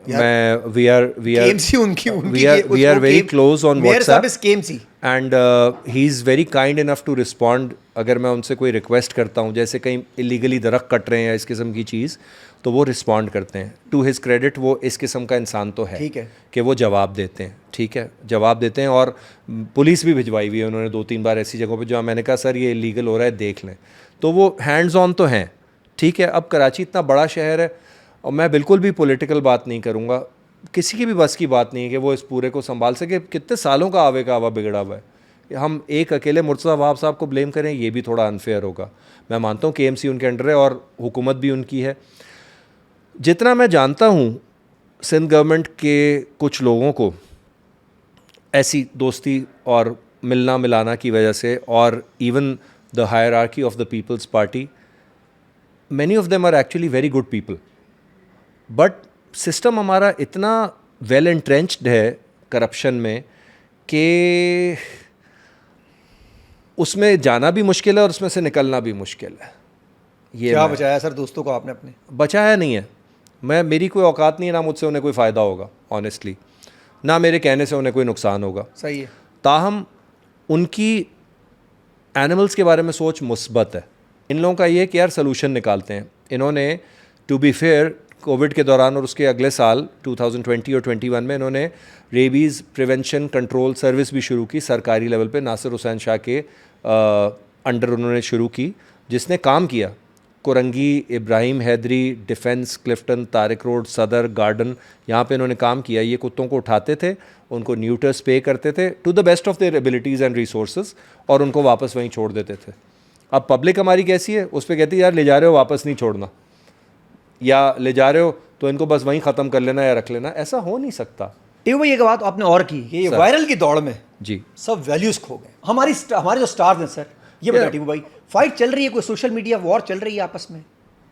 मैं वी आर KMC उनकी we are very close on mayor साहब WhatsApp is KMC। And he is very kind enough to respond. अगर मैं उनसे कोई रिक्वेस्ट करता हूँ, जैसे कहीं इलीगली दरख्त कट रहे हैं या इस किस्म की चीज़, तो वो रिस्पॉन्ड करते हैं। टू हिज क्रेडिट वो इस किस्म का इंसान तो है, ठीक है, कि वो जवाब देते हैं, ठीक है, जवाब देते हैं। और पुलिस भी भिजवाई हुई है उन्होंने 2-3 बार ऐसी जगहों पे जहाँ मैंने कहा सर ये इलीगल हो रहा है, देख लें। तो वो हैंड्स ऑन तो हैं, ठीक है। अब कराची इतना बड़ा शहर है और मैं बिल्कुल भी पॉलिटिकल बात नहीं करूँगा, किसी की भी बस की बात नहीं है कि वो इस पूरे को संभाल सके। कितने सालों का आवे का आवा बिगड़ा हुआ है, हम एक अकेले मुर्तज़ा वहाब साहब को ब्लेम करें, ये भी थोड़ा अनफेयर होगा। मैं मानता हूँ KMC उनके अंडर है और हुकूमत भी उनकी है। जितना मैं जानता हूँ सिंध गवर्नमेंट के कुछ लोगों को ऐसी दोस्ती और मिलना मिलाना की वजह से, और even the hierarchy of the People's Party, many of them are actually very good people, but system हमारा इतना वेल एंट्रेंच्ड है करप्शन में कि उसमें जाना भी मुश्किल है और उसमें से निकलना भी मुश्किल है। ये क्या बचाया सर दोस्तों को आपने अपने? बचाया नहीं है। मेरी कोई औकात नहीं है, ना मुझसे उन्हें कोई फ़ायदा होगा ऑनेस्टली, ना मेरे कहने से उन्हें कोई नुकसान होगा। सही है। ताहम उनकी एनिमल्स के बारे में सोच मुस्बत है। इन लोगों का ये है कि यार सलूशन निकालते हैं। इन्होंने टू बी फेयर कोविड के दौरान और उसके अगले साल 2020 और 21 में इन्होंने रेबीज़ प्रिवेंशन कंट्रोल सर्विस भी शुरू की सरकारी लेवल पे। नासिर हुसैन शाह के अंडर उन्होंने शुरू की, जिसने काम किया। कोरंगी, इब्राहिम हैदरी, डिफेंस, क्लिफ्टन, तारिक रोड, सदर, गार्डन, यहाँ पे इन्होंने काम किया। ये कुत्तों को उठाते थे, उनको न्यूटर्स पे करते थे to the best of their abilities and resources, और उनको वापस वहीं छोड़ देते थे। अब पब्लिक हमारी कैसी है, उस पर कहती है यार ले जा रहे हो वापस नहीं छोड़ना, या ले जा रहे हो तो इनको बस वहीं ख़त्म कर लेना या रख लेना। ऐसा हो नहीं सकता। टीयू भाई एक बात आपने और की कि ये वायरल की दौड़ में जी सब वैल्यूज़ खो गए। हमारे जो स्टार्स हैं सर, ये बता टीयू भाई, फाइट चल रही है, कोई सोशल मीडिया वॉर चल रही है आपस में।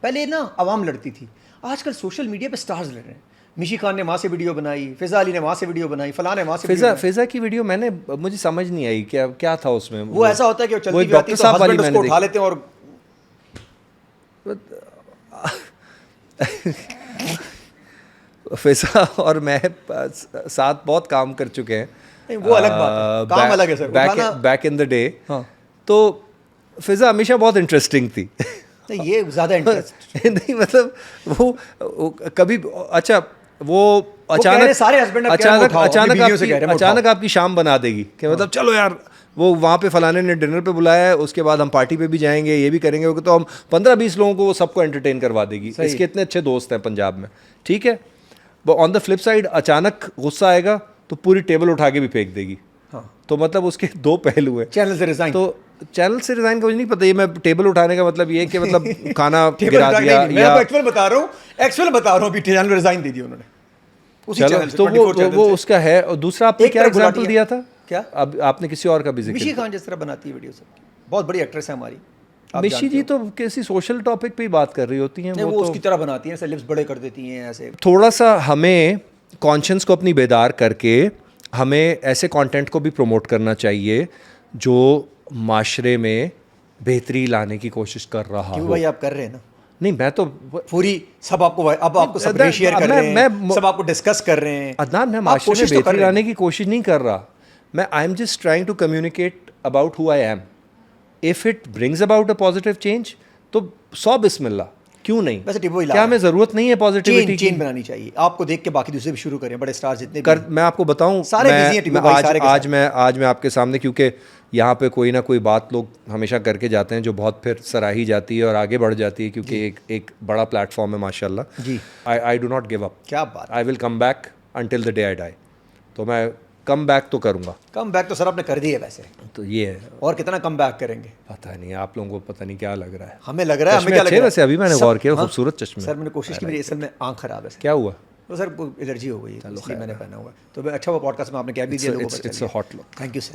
पहले ना आवाम लड़ती थी, आजकल सोशल मीडिया पे स्टार्स लड़ रहे हैं। मिशी खान ने वहाँ से वीडियो बनाई, फिजा अली ने वहाँ से वीडियो बनाई, फलां ने वहाँ से फिजा की वीडियो मैंने, मुझे समझ नहीं आई क्या था उसमें। वो ऐसा होता है कि वो चलती भी आती है तो हस्बैंड उसको उठा लेते हैं और फिजा और मैं साथ बहुत काम कर चुके हैं। नहीं, वो अलग बात है, काम अलग है sir. Back in the day. हाँ। तो फिजा हमेशा बहुत इंटरेस्टिंग थी। नहीं, ये ज़्यादा इंटरेस्ट नहीं, मतलब वो कभी अच्छा वो अचानक आपकी शाम बना देगी कि मतलब चलो यार वो वहाँ पे फलाने ने डिनर पे बुलाया है, उसके बाद हम पार्टी पे भी जाएंगे, ये भी करेंगे, तो हम 15-20 लोगों को वो सबको एंटरटेन करवा देगी। इसके इतने अच्छे दोस्त हैं पंजाब में, ठीक है। वो ऑन द फ्लिप साइड अचानक गुस्सा आएगा तो पूरी टेबल उठा के भी फेंक देगी। हाँ। तो मतलब उसके दो पहलू हैं। चैनल से रिजाइन, तो चैनल से रिजाइन का मुझे नहीं पता। ये मैं टेबल उठाने का मतलब ये है कि मतलब खाना गिरा दिया, या एक्चुअल बता रहा हूँ अभी चैनल रिजाइन दे दिया उन्होंने उसी चैनल से। तो वो उसका है। और दूसरा आपने क्या एग्जांपल दिया था? क्या अब आपने किसी और का भी जिक्र? मिशी खान जिस तरह बनाती है वीडियो सबकी, बहुत बड़ी एक्ट्रेस है हमारी। मिशी जी तो किसी सोशल टॉपिक पे ही बात कर रही होती हैं। वो उसकी तरह बनाती हैं, ऐसे लिप्स बड़े कर देती हैं ऐसे। थोड़ा सा हमें कॉन्शियस को अपनी बेदार करके हमें ऐसे कंटेंट को भी प्रमोट करना चाहिए जो माशरे में बेहतरी लाने की कोशिश कर रहा हो। क्यों भाई आप कर रहे हैं ना? नहीं, मैं तो पूरी सब आपको सब शेयर कर रहे हैं, सब आपको डिस्कस कर रहे हैं। अदनान, मैं माशरे में बेहतरी लाने की कोशिश नहीं कर रहा। मैं I am just trying to communicate about who I am. If it brings about a positive change तो 100 बिस्मिल्लाह, क्यों नहीं? वैसे क्या हमें जरूरत नहीं है पॉजिटिविटी की? चेन बनानी चाहिए। आपको देख के बाकी दूसरे भी शुरू करें, बड़े स्टार जितने कर। मैं आपको बताऊं, सारे बिजी हैं टीवी भाई, सारे आज मैं आपके सामने, क्योंकि यहाँ पे कोई ना कोई बात लोग हमेशा करके जाते हैं जो बहुत फिर सराही जाती है और आगे बढ़ जाती है, क्योंकि एक बड़ा प्लेटफॉर्म है माशाल्लाह जी। I do not give up. क्या बात। I will come back until the day I die. तो मैं कम बैक तो करूँगा। कम बैक तो सर आपने कर दिया वैसे, तो ये है। और कितना कम बैक करेंगे पता नहीं, आप लोगों को पता नहीं क्या लग रहा है। हमें लग रहा है, हमें क्या लग रहा है वैसे अभी मैंने गौर किया, खूबसूरत चश्मे। सर मैंने कोशिश की, मेरी असल में आँख खराब है। क्या हुआ? तो सर एलर्जी हो गई है, इसलिए मैंने पहना हुआ। तो अच्छा वो पॉडकास्ट में आपने क्या भी दिया लोगों को। It's a hot look. Thank you sir,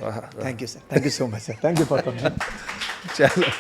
thank you so much sir, thank you for coming. चलो।